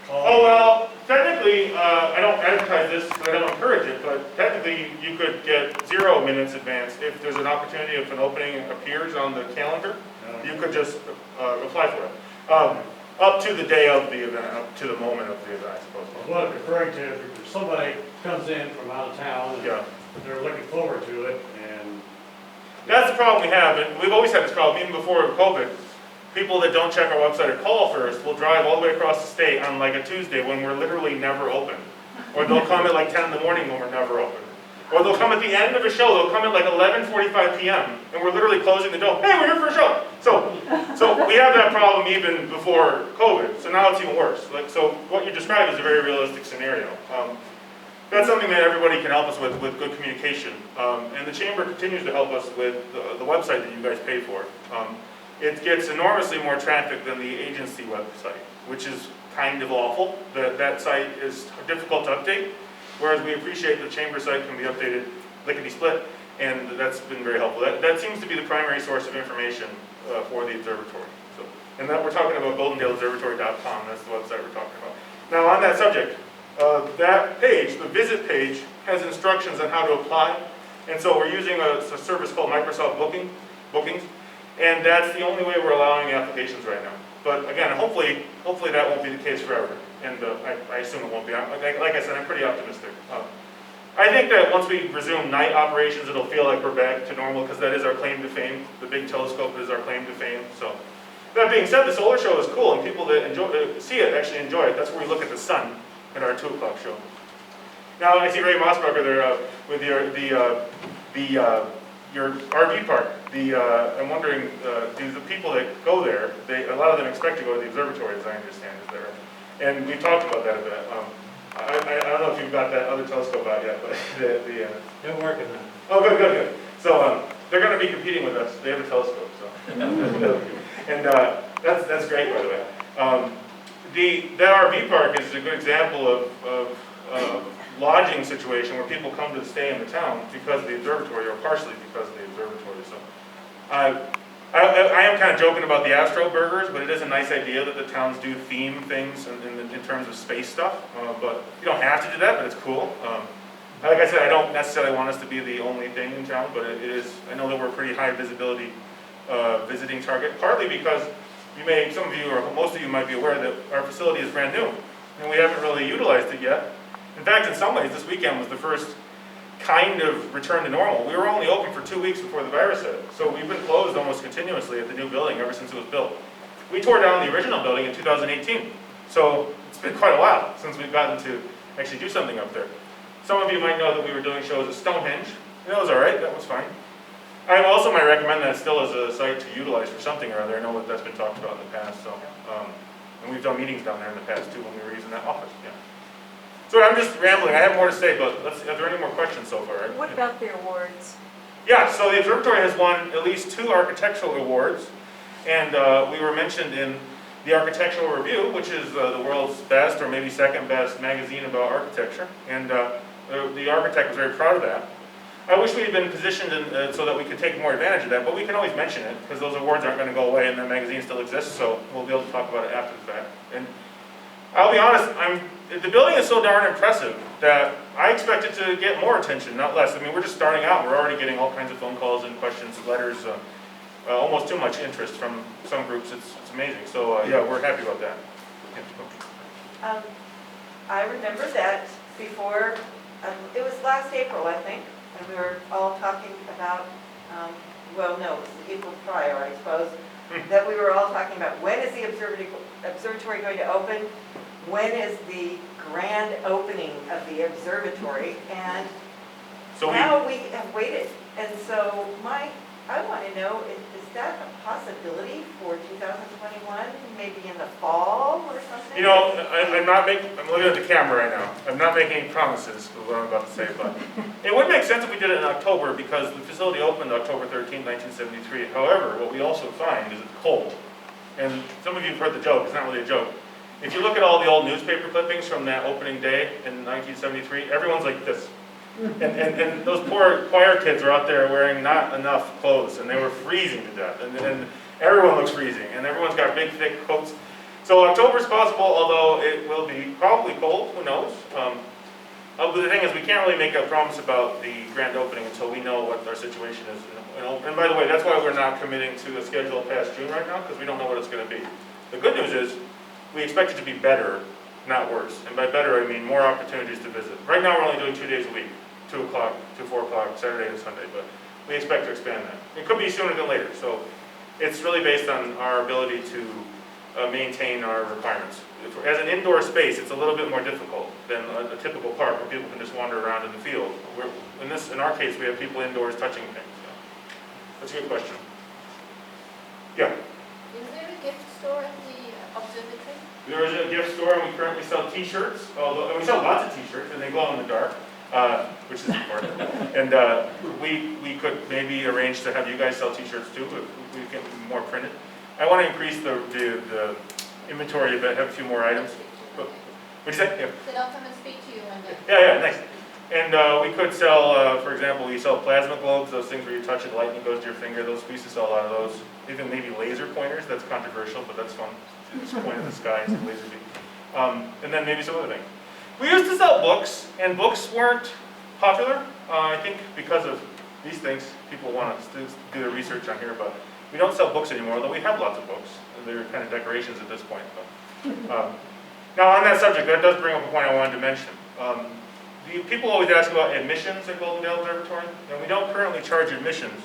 Speaker 15: call?
Speaker 2: Oh, well, technically, I don't advertise this, I don't encourage it, but technically you could get 0 minutes advance. If there's an opportunity, if an opening appears on the calendar, you could just apply for it. Up to the day of the event, up to the moment of the event, I suppose.
Speaker 15: What I'm referring to, if somebody comes in from out of town and they're looking forward to it, and
Speaker 2: that's the problem we have, and we've always had this problem, even before COVID. People that don't check our website or call first will drive all the way across the state on like a Tuesday when we're literally never open. Or they'll come at like 10 in the morning when we're never open. Or they'll come at the end of a show, they'll come at like 11:45 p.m. and we're literally closing the door. Hey, we're here for a show. So we have that problem even before COVID, so now it's even worse. So what you described is a very realistic scenario. That's something that everybody can help us with good communication. And the Chamber continues to help us with the website that you guys pay for. It gets enormously more traffic than the agency website, which is kind of awful. That site is difficult to update, whereas we appreciate the Chamber site can be updated lickety-split, and that's been very helpful. That seems to be the primary source of information for the observatory. And that we're talking about GoldendaleObservatory.com, that's the website we're talking about. Now on that subject, that page, the visit page, has instructions on how to apply, and so we're using a service called Microsoft Bookings. And that's the only way we're allowing applications right now. But again, hopefully that won't be the case forever. And I assume it won't be. Like I said, I'm pretty optimistic. I think that once we resume night operations, it'll feel like we're back to normal because that is our claim to fame. The big telescope is our claim to fame. So That being said, the solar show is cool, and people that see it actually enjoy it. That's where we look at the sun at our 2 o'clock show. Now I see Ray Mossbacher there with your RV park. I'm wondering, do the people that go there, a lot of them expect to go to the observatory, as I understand, is there? And we talked about that a bit. I don't know if you've got that other telescope out yet, but
Speaker 15: They're working on it.
Speaker 2: oh, good. So they're going to be competing with us. They have a telescope, so and that's great, by the way. That RV park is a good example of lodging situation where people come to stay in the town because of the observatory, or partially because of the observatory. So I am kind of joking about the Astro Burgers, but it is a nice idea that the towns do theme things in terms of space stuff. But you don't have to do that, but it's cool. Like I said, I don't necessarily want us to be the only thing in town, but it is. I know that we're a pretty high visibility visiting target, partly because some of you or most of you might be aware that our facility is brand new, and we haven't really utilized it yet. In fact, in some ways, this weekend was the first kind of return to normal. We were only open for 2 weeks before the virus hit, so we've been closed almost continuously at the new building ever since it was built. We tore down the original building in 2018, so it's been quite a while since we've gotten to actually do something up there. Some of you might know that we were doing shows at Stonehenge. That was all right, that was fine. I also might recommend that still as a site to utilize for something or other. I know that that's been talked about in the past, so and we've done meetings down there in the past too when we were using that office. Yeah. So I'm just rambling. I have more to say, but are there any more questions so far?
Speaker 1: What about the awards?
Speaker 2: Yeah, so the observatory has won at least 2 architectural awards, and we were mentioned in the Architectural Review, which is the world's best or maybe second best magazine about architecture, and the architect was very proud of that. I wish we had been positioned so that we could take more advantage of that, but we can always mention it because those awards aren't going to go away and the magazine still exists, so we'll be able to talk about it after the fact. And I'll be honest, the building is so darn impressive that I expected to get more attention, not less. I mean, we're just starting out. We're already getting all kinds of phone calls and questions, letters, almost too much interest from some groups. It's amazing. So yeah, we're happy about that. Yeah.
Speaker 4: I remember that before, it was last April, I think, and we were all talking about, well, no, it was April prior, I suppose, that we were all talking about when is the observatory going to open? When is the grand opening of the observatory? And so now we have waited. And so I want to know, is that a possibility for 2021, maybe in the fall or something?
Speaker 2: You know, I'm looking at the camera right now. I'm not making any promises with what I'm about to say, but it would make sense if we did it in October because the facility opened October 13, 1973. However, what we also find is it's cold. And some of you have heard the joke. It's not really a joke. If you look at all the old newspaper clippings from that opening day in 1973, everyone's like this. And those poor choir kids are out there wearing not enough clothes, and they were freezing to death. And everyone looks freezing, and everyone's got big, thick coats. So October's possible, although it will be probably cold, who knows. But the thing is, we can't really make a promise about the grand opening until we know what our situation is. And by the way, that's why we're not committing to a schedule past June right now, because we don't know what it's going to be. The good news is, we expect it to be better, not worse. And by better, I mean more opportunities to visit. Right now, we're only doing 2 days a week, 2 o'clock to 4 o'clock, Saturday and Sunday, but we expect to expand that. It could be sooner than later, so it's really based on our ability to maintain our requirements. As an indoor space, it's a little bit more difficult than a typical park where people can just wander around in the field. In our case, we have people indoors touching things. So that's a good question. Yeah?
Speaker 10: Is there a gift store at the observatory?
Speaker 2: There is a gift store, and we currently sell T-shirts. We sell lots of T-shirts, and they glow in the dark, which is important. And we could maybe arrange to have you guys sell T-shirts too, if we get more printed. I want to increase the inventory a bit, have a few more items. What'd you say? Yeah.
Speaker 10: Then I'll come and speak to you one day.
Speaker 2: Yeah, nice. And we could sell, for example, we sell plasma globes, those things where you touch it, lightning goes to your finger. We used to sell a lot of those. Even maybe laser pointers. That's controversial, but that's fun. Just point in the sky and some laser beam. And then maybe some other things. We used to sell books, and books weren't popular. I think because of these things, people want to do their research on here, but we don't sell books anymore, although we have lots of books. They're kind of decorations at this point. But, now on that subject, that does bring up a point I wanted to mention. People always ask about admissions at Goldendale Observatory, and we don't currently charge admissions.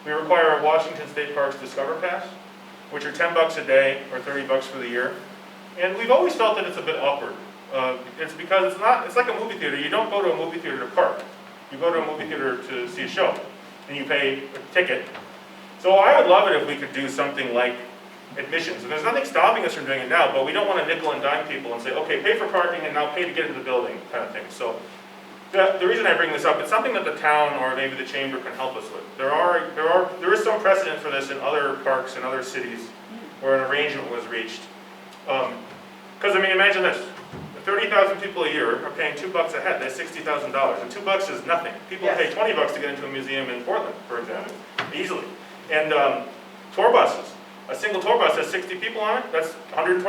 Speaker 2: We require a Washington State Parks Discover Pass, which are $10 a day or $30 for the year. And we've always felt that it's a bit awkward. It's because it's like a movie theater. You don't go to a movie theater to park. You go to a movie theater to see a show, and you pay a ticket. So I would love it if we could do something like admissions. And there's nothing stopping us from doing it now, but we don't want to nickel and dime people and say, okay, pay for parking and now pay to get into the building kind of thing. So the reason I bring this up, it's something that the town or maybe the chamber can help us with. There is some precedent for this in other parks and other cities where an arrangement was reached. Because I mean, imagine this. 30,000 people a year are paying $2 a head. That's $60,000. And $2 is nothing. People pay $20 to get into a museum in Portland, for example, easily. And tour buses. A single tour bus has 60 people on it. That's $120.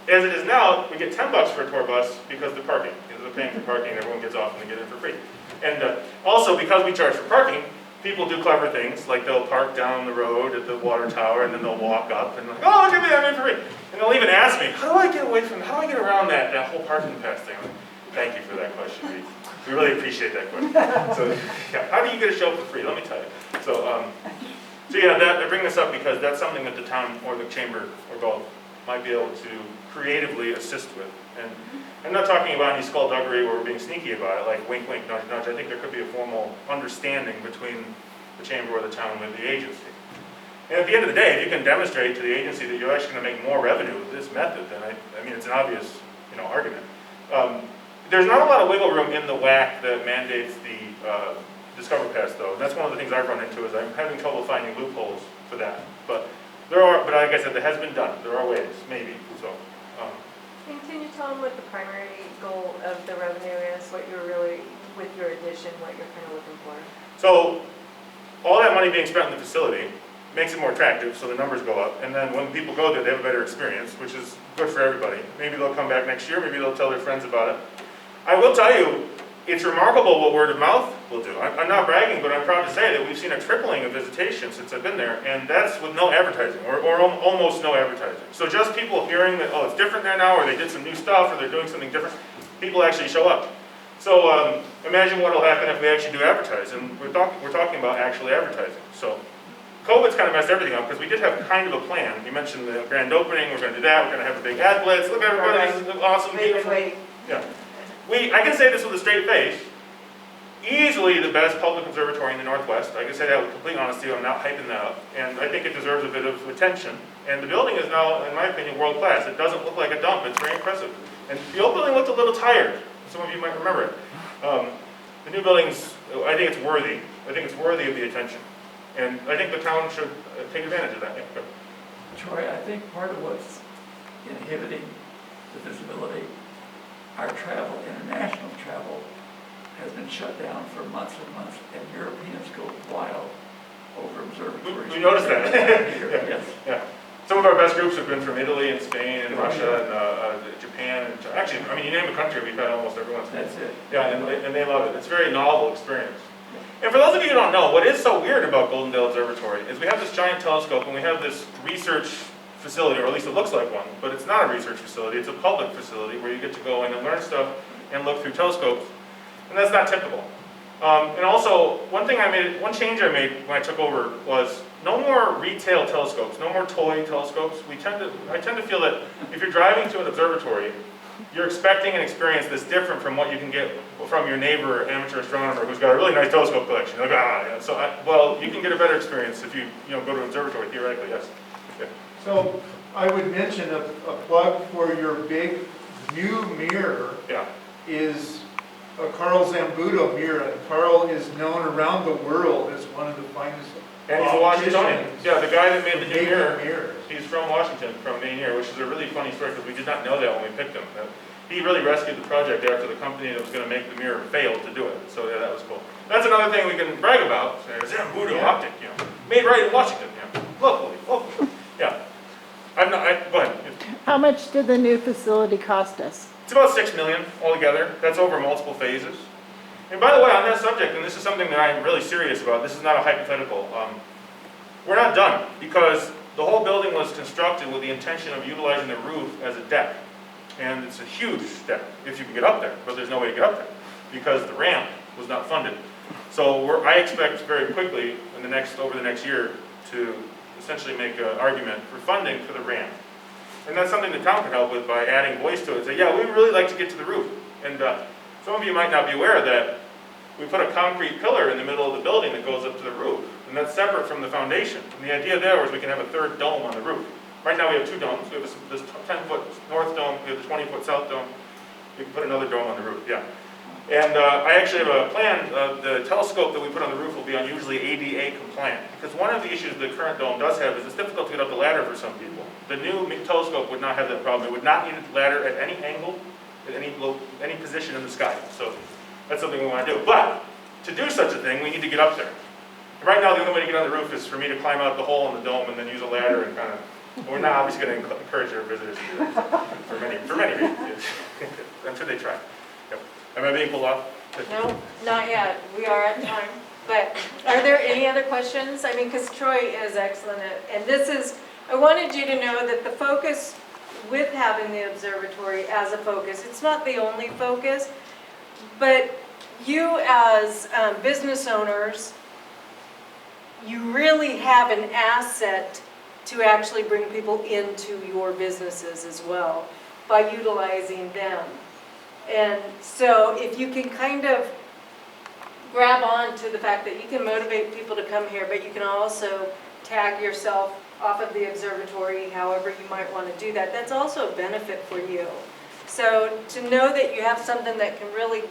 Speaker 2: As it is now, we get $10 for a tour bus because of the parking. Because they're paying for parking, everyone gets off and they get in for free. And also, because we charge for parking, people do clever things, like they'll park down the road at the water tower and then they'll walk up and like, oh, look at me, I'm in for free. And they'll even ask me, how do I get around that whole parking pass thing? Like, thank you for that question. We really appreciate that question. So, yeah, how do you get a show for free? Let me tell you. So yeah, I bring this up because that's something that the town or the chamber or both might be able to creatively assist with. And I'm not talking about any skullduggery where we're being sneaky about it, like wink, wink, nudge, nudge. I think there could be a formal understanding between the chamber or the town with the agency. And at the end of the day, if you can demonstrate to the agency that you're actually going to make more revenue with this method, then I mean, it's an obvious, argument. There's not a lot of wiggle room in the WAC that mandates the Discover Pass, though. And that's one of the things I've run into is I'm having trouble finding loopholes for that. But like I said, that has been done. There are ways, maybe. So.
Speaker 1: Can you tell them what the primary goal of the revenue is, what you're really, with your addition, what you're kind of looking for?
Speaker 2: So, all that money being spent in the facility makes it more attractive, so the numbers go up. And then when people go there, they have a better experience, which is good for everybody. Maybe they'll come back next year, maybe they'll tell their friends about it. I will tell you, it's remarkable what word of mouth will do. I'm not bragging, but I'm proud to say that we've seen a tripling of visitation since I've been there, and that's with no advertising, or almost no advertising. So just people hearing that, oh, it's different there now, or they did some new stuff, or they're doing something different, people actually show up. So imagine what will happen if we actually do advertise, and we're talking about actually advertising. So COVID's kind of messed everything up, because we did have kind of a plan. You mentioned the grand opening, we're going to do that, we're going to have a big ad blitz, look everybody, this is awesome, beautiful. Yeah. I can say this with a straight face, easily the best public observatory in the Northwest. I can say that with complete honesty, I'm not hyping that up. And I think it deserves a bit of attention. And the building is now, in my opinion, world class. It doesn't look like a dump, it's very impressive. And the old building looked a little tired. Some of you might remember it. The new building's, I think it's worthy. I think it's worthy of the attention. And I think the town should take advantage of that. Yeah.
Speaker 3: Troy, I think part of what's inhibiting the visibility, our travel, international travel, has been shut down for months and months, and Europeans go wild over observatories.
Speaker 2: We noticed that.
Speaker 3: Yes.
Speaker 2: Yeah. Some of our best groups have been from Italy and Spain and Russia and Japan. And actually, I mean, you name a country, we've had almost everyone.
Speaker 3: That's it.
Speaker 2: Yeah, and they love it. It's a very novel experience. And for those of you who don't know, what is so weird about Goldendale Observatory is we have this giant telescope and we have this research facility, or at least it looks like one, but it's not a research facility, it's a public facility where you get to go in and learn stuff and look through telescopes, and that's not typical. And also, one change I made when I took over was no more retail telescopes, no more toy telescopes. I tend to feel that if you're driving to an observatory, you're expecting an experience that's different from what you can get from your neighbor, amateur astronomer, who's got a really nice telescope collection. You're like, yeah. So, well, you can get a better experience if you go to an observatory, theoretically, yes. Yeah.
Speaker 16: So I would mention a plug for your big new mirror is a Carl Zambuto mirror. And Carl is known around the world as one of the finest.
Speaker 2: And he's a Washingtonian. Yeah, the guy that made the new mirror, he's from Washington, from Maine, which is a really funny story because we did not know that when we picked him. He really rescued the project after the company that was going to make the mirror failed to do it. So yeah, that was cool. That's another thing we can brag about. Zambuto optic, made right in Washington, locally. Yeah. Go ahead.
Speaker 17: How much did the new facility cost us?
Speaker 2: It's about $6 million altogether. That's over multiple phases. And by the way, on that subject, and this is something that I'm really serious about, this is not a hypothetical, we're not done because the whole building was constructed with the intention of utilizing the roof as a deck. And it's a huge deck if you can get up there, but there's no way to get up there because the ramp was not funded. So I expect very quickly over the next year to essentially make an argument for funding for the ramp. And that's something the town can help with by adding voice to it. Say, yeah, we would really like to get to the roof. And some of you might not be aware that we put a concrete pillar in the middle of the building that goes up to the roof. And that's separate from the foundation. And the idea there was we can have a third dome on the roof. Right now we have 2 domes. We have this 10-foot north dome, we have the 20-foot south dome. We can put another dome on the roof, yeah. And I actually have a plan, the telescope that we put on the roof will be unusually ADA compliant. Because one of the issues the current dome does have is it's difficult to get up the ladder for some people. The new telescope would not have that problem. It would not need a ladder at any angle, at any position in the sky. So that's something we want to do. But to do such a thing, we need to get up there. Right now, the only way to get on the roof is for me to climb out the hole in the dome and then use a ladder and kind of. We're not obviously going to encourage our visitors to do that for many reasons. I'm sure they try. Yep. Am I being pulled off?
Speaker 1: No, not yet. We are at time. But are there any other questions? I mean, because Troy is excellent and this is, I wanted you to know that the focus with having the observatory as a focus, it's not the only focus, but you as business owners, you really have an asset to actually bring people into your businesses as well by utilizing them. And so if you can kind of grab on to the fact that you can motivate people to come here, but you can also tag yourself off of the observatory, however you might want to do that, that's also a benefit for you. So to know that you have something that can really,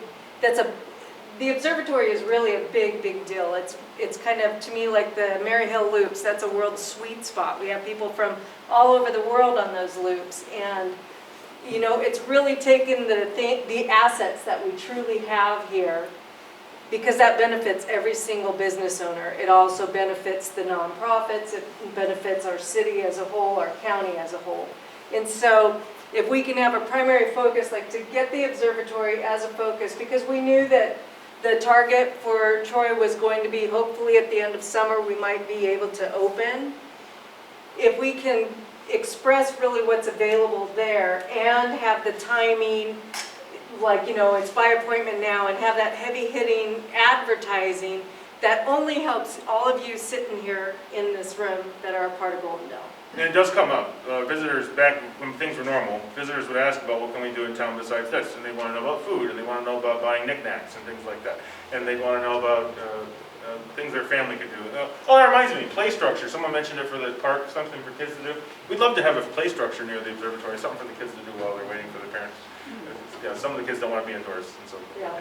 Speaker 1: the observatory is really a big, big deal. It's kind of, to me, like the Mary Hill loops. That's a world sweet spot. We have people from all over the world on those loops. And, you know, it's really taken the assets that we truly have here, because that benefits every single business owner. It also benefits the nonprofits. It benefits our city as a whole, our county as a whole. And so if we can have a primary focus, like to get the observatory as a focus, because we knew that the target for Troy was going to be, hopefully at the end of summer, we might be able to open. If we can express really what's available there and have the timing, like, you know, it's by appointment now, and have that heavy hitting advertising, that only helps all of you sitting here in this room that are a part of Goldendale.
Speaker 2: And it does come up. Visitors, back when things were normal, visitors would ask about what can we do in town besides this, and they want to know about food, and they want to know about buying knickknacks and things like that, and they want to know about things their family could do. Oh, that reminds me, play structure. Someone mentioned it for the park, something for kids to do. We'd love to have a play structure near the observatory, something for the kids to do while they're waiting for their parents. Yeah, some of the kids don't want to be indoors, and so
Speaker 1: Yeah.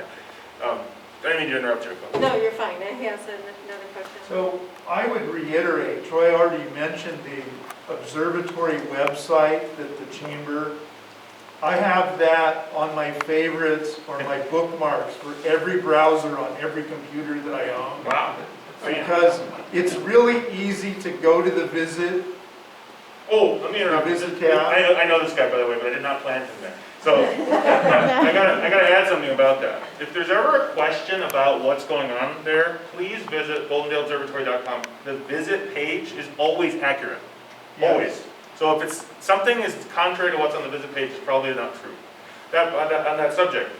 Speaker 2: I didn't mean to interrupt you.
Speaker 1: No, you're fine. He has another question.
Speaker 16: So I would reiterate, Troy already mentioned the observatory website that the chamber, I have that on my favorites or my bookmarks for every browser on every computer that I own.
Speaker 2: Wow.
Speaker 16: Because it's really easy to go to the visit.
Speaker 2: Oh, let me interrupt.
Speaker 16: Visit tab.
Speaker 2: I know this guy, by the way, but I did not plant him there. So I gotta add something about that. If there's ever a question about what's going on there, please visit goldendaleobservatory.com. The visit page is always accurate.
Speaker 16: Yes.
Speaker 2: Always. So if it's something is contrary to what's on the visit page, it's probably not true. On that subject,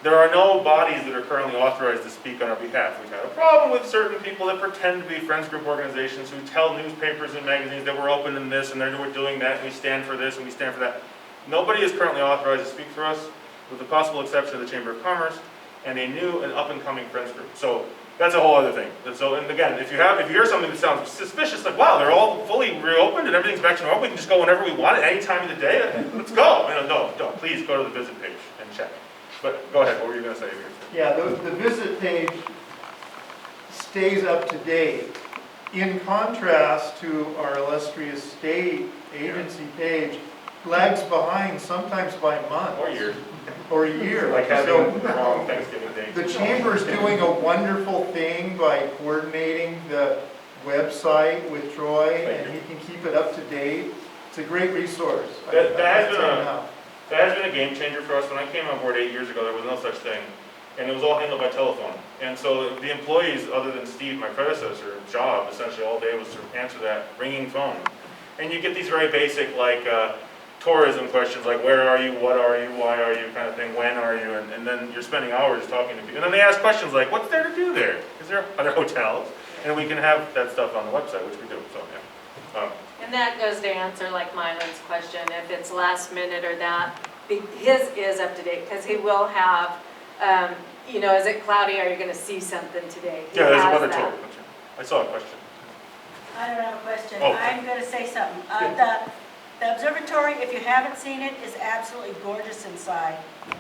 Speaker 2: there are no bodies that are currently authorized to speak on our behalf. We've had a problem with certain people that pretend to be friends group organizations who tell newspapers and magazines that we're open in this and we're doing that and we stand for this and we stand for that. Nobody is currently authorized to speak for us, with the possible exception of the Chamber of Commerce and a new and up-and-coming friends group. So that's a whole other thing. So, and again, if you hear something that sounds suspicious, like, wow, they're all fully reopened and everything's back to normal, we can just go whenever we want at any time of the day, let's go. No, please go to the visit page and check. But go ahead, what were you going to say?
Speaker 16: Yeah, the visit page stays up to date. In contrast to our illustrious state agency page, lags behind sometimes by months.
Speaker 2: Or years.
Speaker 16: Or a year.
Speaker 2: Like having the wrong Thanksgiving day.
Speaker 16: The Chamber's doing a wonderful thing by coordinating the website with Troy, and he can keep it up to date. It's a great resource.
Speaker 2: That has been a game changer for us. When I came on board 8 years ago, there was no such thing. And it was all handled by telephone. And so the employees, other than Steve, my predecessor, job essentially all day was to answer that ringing phone. And you get these very basic, like, tourism questions, like where are you, what are you, why are you, kind of thing, when are you, and then you're spending hours talking to people. And then they ask questions like, what's there to do there? Is there other hotels? And we can have that stuff on the website, which we do, so yeah.
Speaker 1: And that goes to answer like Mylan's question, if it's last minute or that. His is up to date, because he will have, you know, is it cloudy, are you gonna see something today? He
Speaker 2: Yeah, there's a
Speaker 1: has
Speaker 2: weather
Speaker 1: that.
Speaker 2: tool. I saw a question.
Speaker 6: I don't have a question.
Speaker 2: Oh.
Speaker 6: I'm going to say something. The observatory, if you haven't seen it, is absolutely gorgeous inside.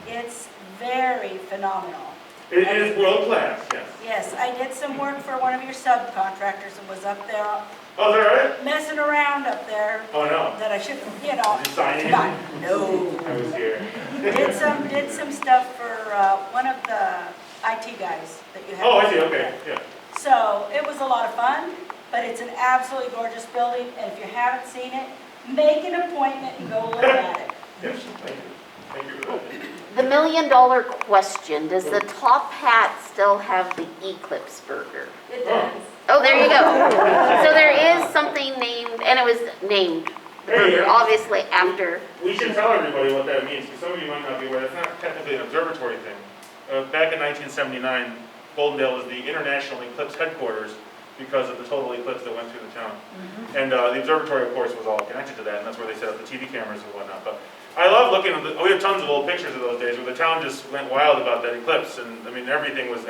Speaker 6: It's very phenomenal.
Speaker 2: It is world class, yes.
Speaker 6: Yes, I did some work for one of your subcontractors and was up there
Speaker 2: Oh, is that right?
Speaker 6: messing around up there.
Speaker 2: Oh, no.
Speaker 6: That I shouldn't, you know.
Speaker 2: Did you sign in?
Speaker 6: No.
Speaker 2: I was here.
Speaker 6: Did some stuff for one of the IT guys that you have.
Speaker 2: Oh, I see, okay, yeah.
Speaker 6: So it was a lot of fun, but it's an absolutely gorgeous building, and if you haven't seen it, make an appointment and go look at it.
Speaker 2: Yes, thank you. Thank you for that.
Speaker 9: The $1,000,000 question, does the top hat still have the Eclipse burger?
Speaker 1: It does.
Speaker 9: Oh, there you go. So there is something named, and it was named, the burger, obviously after.
Speaker 2: We should tell everybody what that means, because some of you might not be aware, it's not technically an observatory thing. Back in 1979, Goldendale was the International Eclipse headquarters because of the total eclipse that went through the town. And the observatory, of course, was all connected to that, and that's where they set up the TV cameras and whatnot. But I love looking at we have tons of old pictures of those days where the town just went wild about that eclipse, and I mean everything was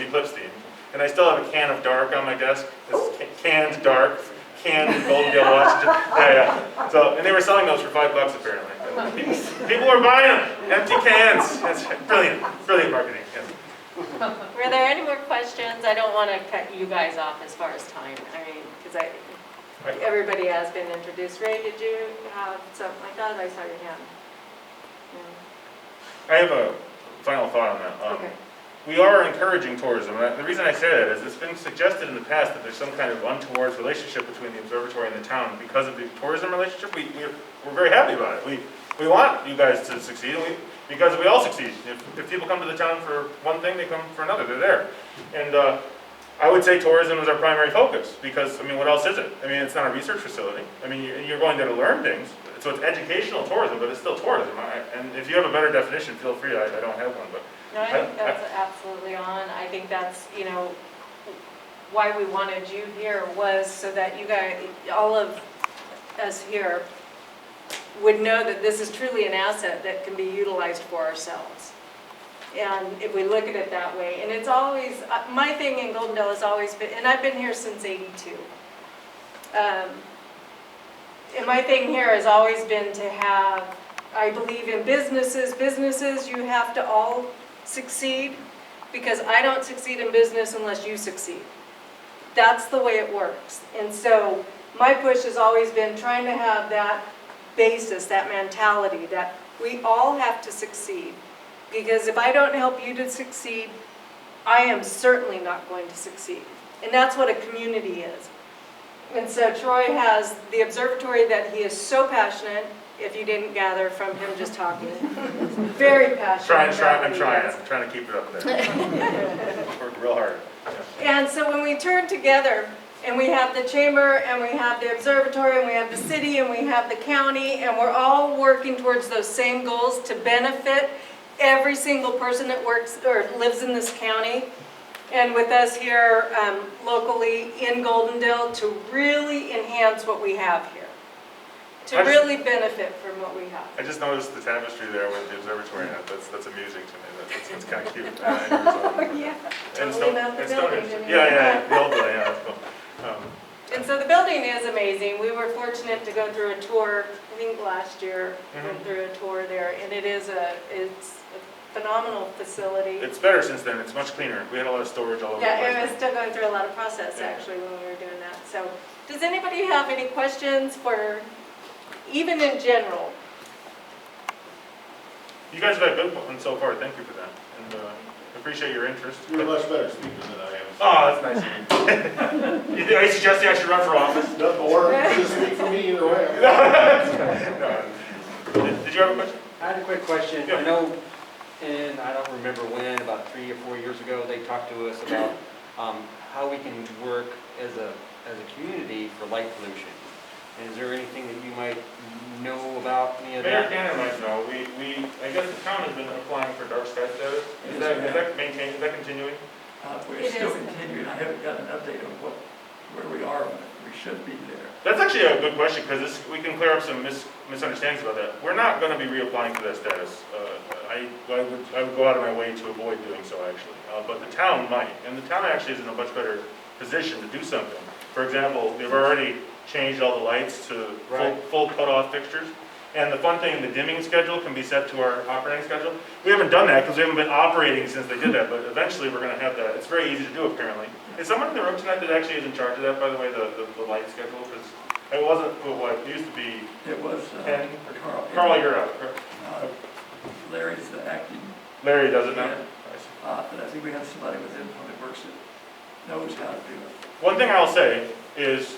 Speaker 2: eclipse themed. And I still have a can of dark on my desk. It's canned dark, canned in Goldendale, Washington. Yeah. So, and they were selling those for $5 apparently. And people were buying them, empty cans. It's brilliant, brilliant marketing. Yeah.
Speaker 1: Were there any more questions? I don't want to cut you guys off as far as time. I mean, because everybody has been introduced. Ray, did you have something like that? I saw your hand.
Speaker 2: I have a final thought on that.
Speaker 1: Okay.
Speaker 2: We are encouraging tourism. And the reason I say that is it's been suggested in the past that there's some kind of untoward relationship between the observatory and the town because of the tourism relationship. We're very happy about it. We want you guys to succeed, because we all succeed. If people come to the town for one thing, they come for another. They're there. And I would say tourism is our primary focus because, I mean, what else is it? I mean, it's not a research facility. I mean, you're going there to learn things. So it's educational tourism, but it's still tourism. And if you have a better definition, feel free. I don't have one, but.
Speaker 1: No, I think that's absolutely on. I think that's, you know, why we wanted you here was so that you guys, all of us here, would know that this is truly an asset that can be utilized for ourselves. And if we look at it that way, and it's always, my thing in Goldendale has always been, and I've been here since '82. And my thing here has always been to have, I believe in businesses, you have to all succeed, because I don't succeed in business unless you succeed. That's the way it works. And so my push has always been trying to have that basis, that mentality that we all have to succeed. Because if I don't help you to succeed, I am certainly not going to succeed. And that's what a community is. And so Troy has the observatory that he is so passionate, if you didn't gather from him just talking, very passionate.
Speaker 2: I'm trying to keep it up there. Work real hard. Yeah.
Speaker 1: And so when we turn together, and we have the chamber, and we have the observatory, and we have the city, and we have the county, and we're all working towards those same goals to benefit every single person that works or lives in this county, and with us here locally in Goldendale to really enhance what we have here, to really benefit from what we have.
Speaker 2: I just noticed the tapestry there with the observatory in it. That's amusing to me. That's kind of cute.
Speaker 1: Oh, yeah. Totally not the building anymore.
Speaker 2: Yeah, the old building, yeah, that's cool.
Speaker 1: And so the building is amazing. We were fortunate to go through a tour, I think last year, went through a tour there, and it's a phenomenal facility.
Speaker 2: It's better since then. It's much cleaner. We had a lot of storage all over the place.
Speaker 1: Yeah, it was still going through a lot of process actually when we were doing that. So does anybody have any questions for, even in general?
Speaker 2: You guys have had good ones so far. Thank you for that. And appreciate your interest.
Speaker 12: You're a much better speaker than I am.
Speaker 2: Oh, that's nice. Are you suggesting I should run for office?
Speaker 12: No, or just speak for me either way.
Speaker 2: No. Did you have a question?
Speaker 13: I had a quick question.
Speaker 2: Yeah.
Speaker 13: I know, and I don't remember when, about 3 or 4 years ago, they talked to us about how we can work as a community for light pollution. And is there anything that you might know about any of
Speaker 2: Mayor
Speaker 13: that?
Speaker 2: Cannon might know. I guess the town has been applying for dark sky status. Is that maintained? Is that continuing?
Speaker 3: We're still continuing. I haven't got an update on where we are on it. We should be there.
Speaker 2: That's actually a good question, because we can clear up some misunderstandings about that. We're not going to be reapplying for that status. I would go out of my way to avoid doing so, actually. But the town might, and the town actually is in a much better position to do something. For example, they've already changed all the lights to full cutoff fixtures. And the fun thing, the dimming schedule can be set to our operating schedule. We haven't done that because we haven't been operating since they did that, but eventually we're going to have that. It's very easy to do, apparently. Is someone in the room tonight that actually is in charge of that, by the way, the light schedule? Because it wasn't, it used to be
Speaker 3: It was
Speaker 2: Ken.
Speaker 3: Carl.
Speaker 2: Carl, you're out.
Speaker 3: Larry's the acting.
Speaker 2: Larry does it now?
Speaker 3: Yeah. But I think we have somebody within Public Works that knows how to do it.
Speaker 2: One thing I'll say is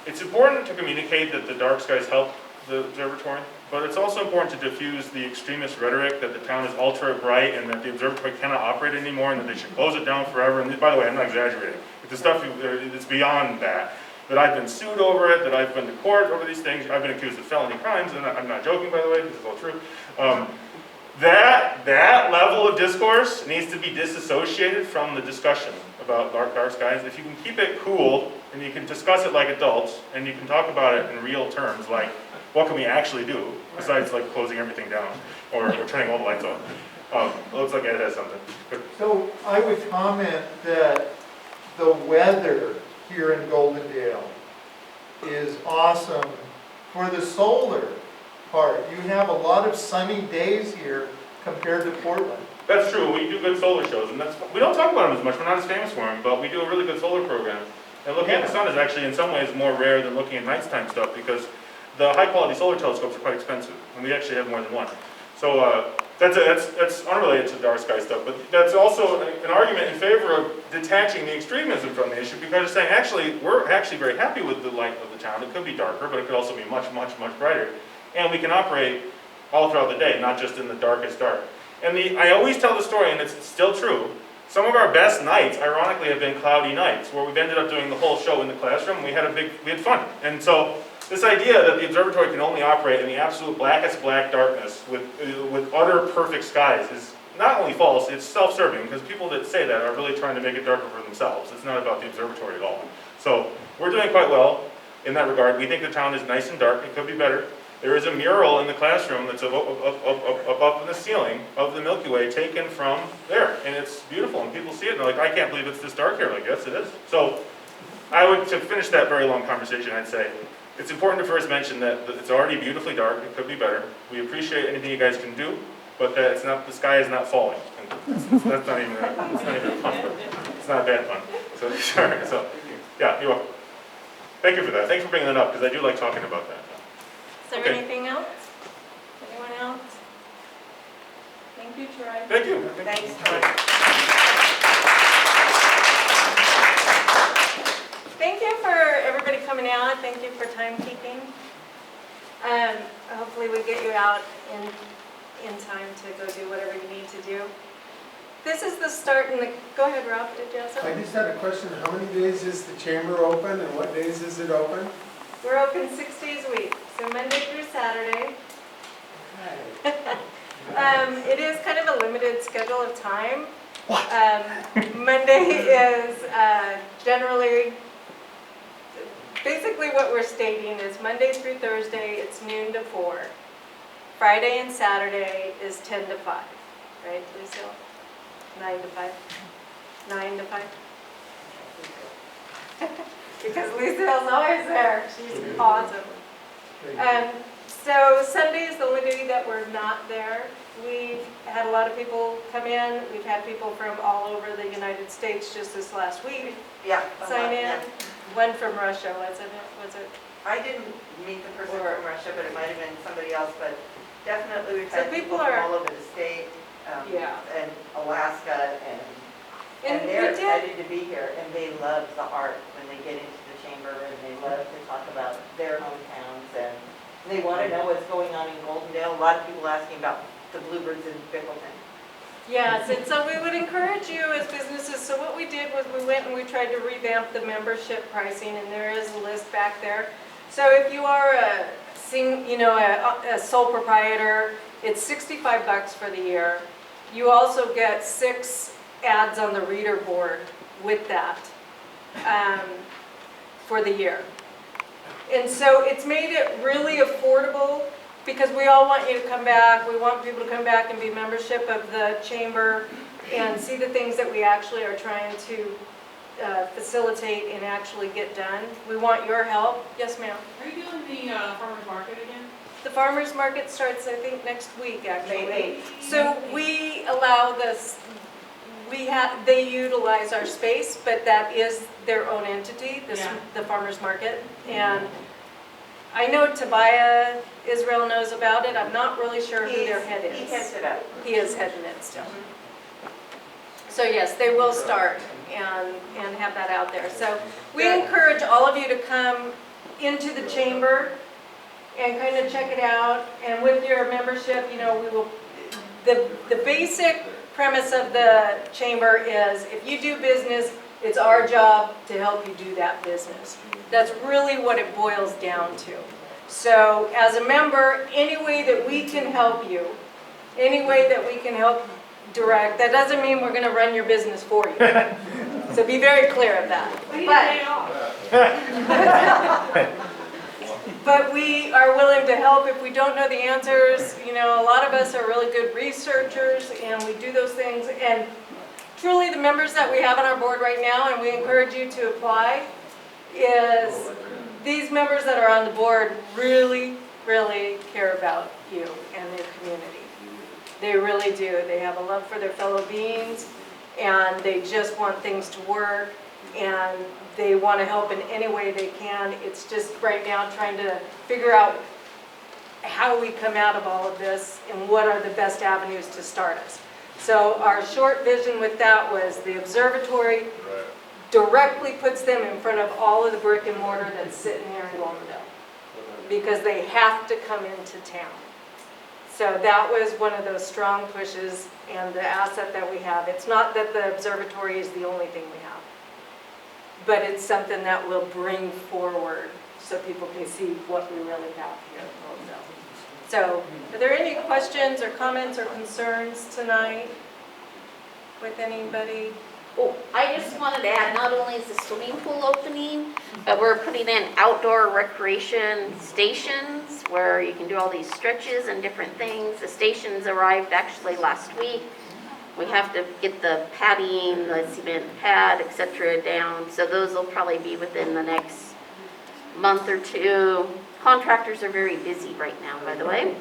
Speaker 2: it's important to communicate that the dark skies help the observatory, but it's also important to diffuse the extremist rhetoric that the town is ultra bright and that the observatory cannot operate anymore and that they should close it down forever. And by the way, I'm not exaggerating. The stuff, it's beyond that. That I've been sued over it, that I've been to court over these things. I've been accused of felony crimes, and I'm not joking, by the way, this is all true. That level of discourse needs to be disassociated from the discussion about dark skies. If you can keep it cool and you can discuss it like adults and you can talk about it in real terms, like what can we actually do besides like closing everything down or turning all the lights off. It looks like Ed has something.
Speaker 16: So I would comment that the weather here in Goldendale is awesome for the solar part. You have a lot of sunny days here compared to Portland.
Speaker 2: That's true. We do good solar shows, and we don't talk about them as much. We're not as famous for them, but we do a really good solar program. And looking at the sun is actually, in some ways, more rare than looking at nighttime stuff because the high-quality solar telescopes are quite expensive, and we actually have more than one. So that's unrelated to dark sky stuff, but that's also an argument in favor of detaching the extremism from the issue because it's saying, actually, we're actually very happy with the light of the town. It could be darker, but it could also be much, much, much brighter. And we can operate all throughout the day, not just in the darkest dark. And I always tell the story, and it's still true, some of our best nights, ironically, have been cloudy nights, where we've ended up doing the whole show in the classroom, and we had fun. And so, this idea that the observatory can only operate in the absolute blackest black darkness with utter perfect skies is not only false, it's self-serving, because people that say that are really trying to make it darker for themselves. It's not about the observatory at all. So, we're doing quite well in that regard. We think the town is nice and dark. It could be better. There is a mural in the classroom that's up in the ceiling of the Milky Way taken from there. And it's beautiful, and people see it, and they're like, I can't believe it's this dark here. Like, yes, it is. So, to finish that very long conversation, I'd say, it's important to first mention that it's already beautifully dark. It could be better. We appreciate anything you guys can do, but that the sky is not falling. And that's not even a pun. It's not a bad pun. So, sorry. So, yeah, you're welcome. Thank you for that. Thanks for bringing that up, because I do like talking about that.
Speaker 1: Is there anything else? Anyone else? Thank you, Troy.
Speaker 2: Thank you.
Speaker 4: Thanks, Troy.
Speaker 1: Thank you for everybody coming out. Thank you for timekeeping. Hopefully we get you out in time to go do whatever you need to do. This is the start and go ahead, Rob. Did you have something?
Speaker 8: I just had a question. How many days is the chamber open and what days is it open?
Speaker 1: We're open 6 days a week, so Monday through Saturday. It is kind of a limited schedule of time.
Speaker 2: What?
Speaker 1: Monday is generally, basically what we're stating is Monday through Thursday, it's noon to 4. Friday and Saturday is 10 to 5, right, Lucille? 9 to 5? 9 to 5? Because Lucille's always there. She's awesome. So Sunday is the only day that we're not there. We've had a lot of people come in. We've had people from all over the United States just this last week sign in.
Speaker 4: Yeah.
Speaker 1: One from Russia, wasn't it? Was it?
Speaker 4: I didn't meet the person from Russia, but it might have been somebody else. But definitely we've had
Speaker 1: So
Speaker 4: people from all over the state and Alaska and they're excited to be here, and they love the art when they get into the chamber, and they love to talk about their hometowns, and they want to know what's going on in Goldendale. A lot of people asking about the bluebirds in Bickleton.
Speaker 1: Yes, and so we would encourage you as businesses. So what we did was we went and we tried to revamp the membership pricing, and there is a list back there. So if you are a sole proprietor, it's $65 for the year. You also get 6 ads on the reader board with that for the year. And so it's made it really affordable because we all want you to come back. We want people to come back and be membership of the chamber and see the things that we actually are trying to facilitate and actually get done. We want your help. Yes, ma'am?
Speaker 11: Are you doing the farmer's market again?
Speaker 1: The farmer's market starts, I think, next week, actually. So we allow this, they utilize our space, but that is their own entity, the farmer's market. And I know Tobiah Israel knows about it. I'm not really sure who their head is.
Speaker 4: He heads it up.
Speaker 1: He is heading it still. So yes, they will start and have that out there. So we encourage all of you to come into the chamber and kind of check it out. And with your membership, we will, the basic premise of the chamber is if you do business, it's our job to help you do that business. That's really what it boils down to. So as a member, any way that we can help you, any way that we can help direct, that doesn't mean we're going to run your business for you. So be very clear of that. But we are willing to help if we don't know the answers. A lot of us are really good researchers and we do those things. And truly the members that we have on our board right now, and we encourage you to apply, is these members that are on the board really, really care about you and their community. They really do. They have a love for their fellow beings and they just want things to work and they want to help in any way they can. It's just right now trying to figure out how we come out of all of this and what are the best avenues to start us. So our short vision with that was the observatory directly puts them in front of all of the brick and mortar that's sitting here in Goldendale because they have to come into town. So that was one of those strong pushes and the asset that we have. It's not that the observatory is the only thing we have, but it's something that will bring forward so people can see what we really have here in Goldendale. So are there any questions or comments or concerns tonight with anybody?
Speaker 9: Oh, I just wanted to add, not only is the swimming pool opening, but we're putting in outdoor recreation stations where you can do all these stretches and different things. The stations arrived actually last week. We have to get the padding, the cement pad, etc. down. So those will probably be within the next month or two. Contractors are very busy right now, by the way.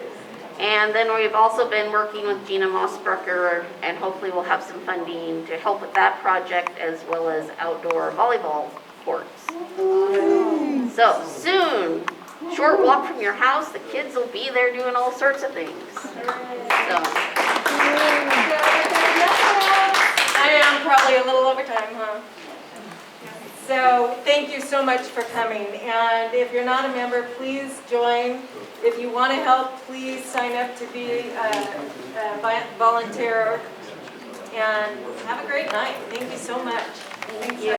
Speaker 9: And then we've also been working with Gina Mossbrucker, and hopefully we'll have some funding to help with that project as well as outdoor volleyball courts. So soon, short walk from your house, the kids will be there doing all sorts of things. So.
Speaker 1: I am probably a little over time, huh? So thank you so much for coming. And if you're not a member, please join. If you want to help, please sign up to be a volunteer. And have a great night. Thank you so much. Thank you.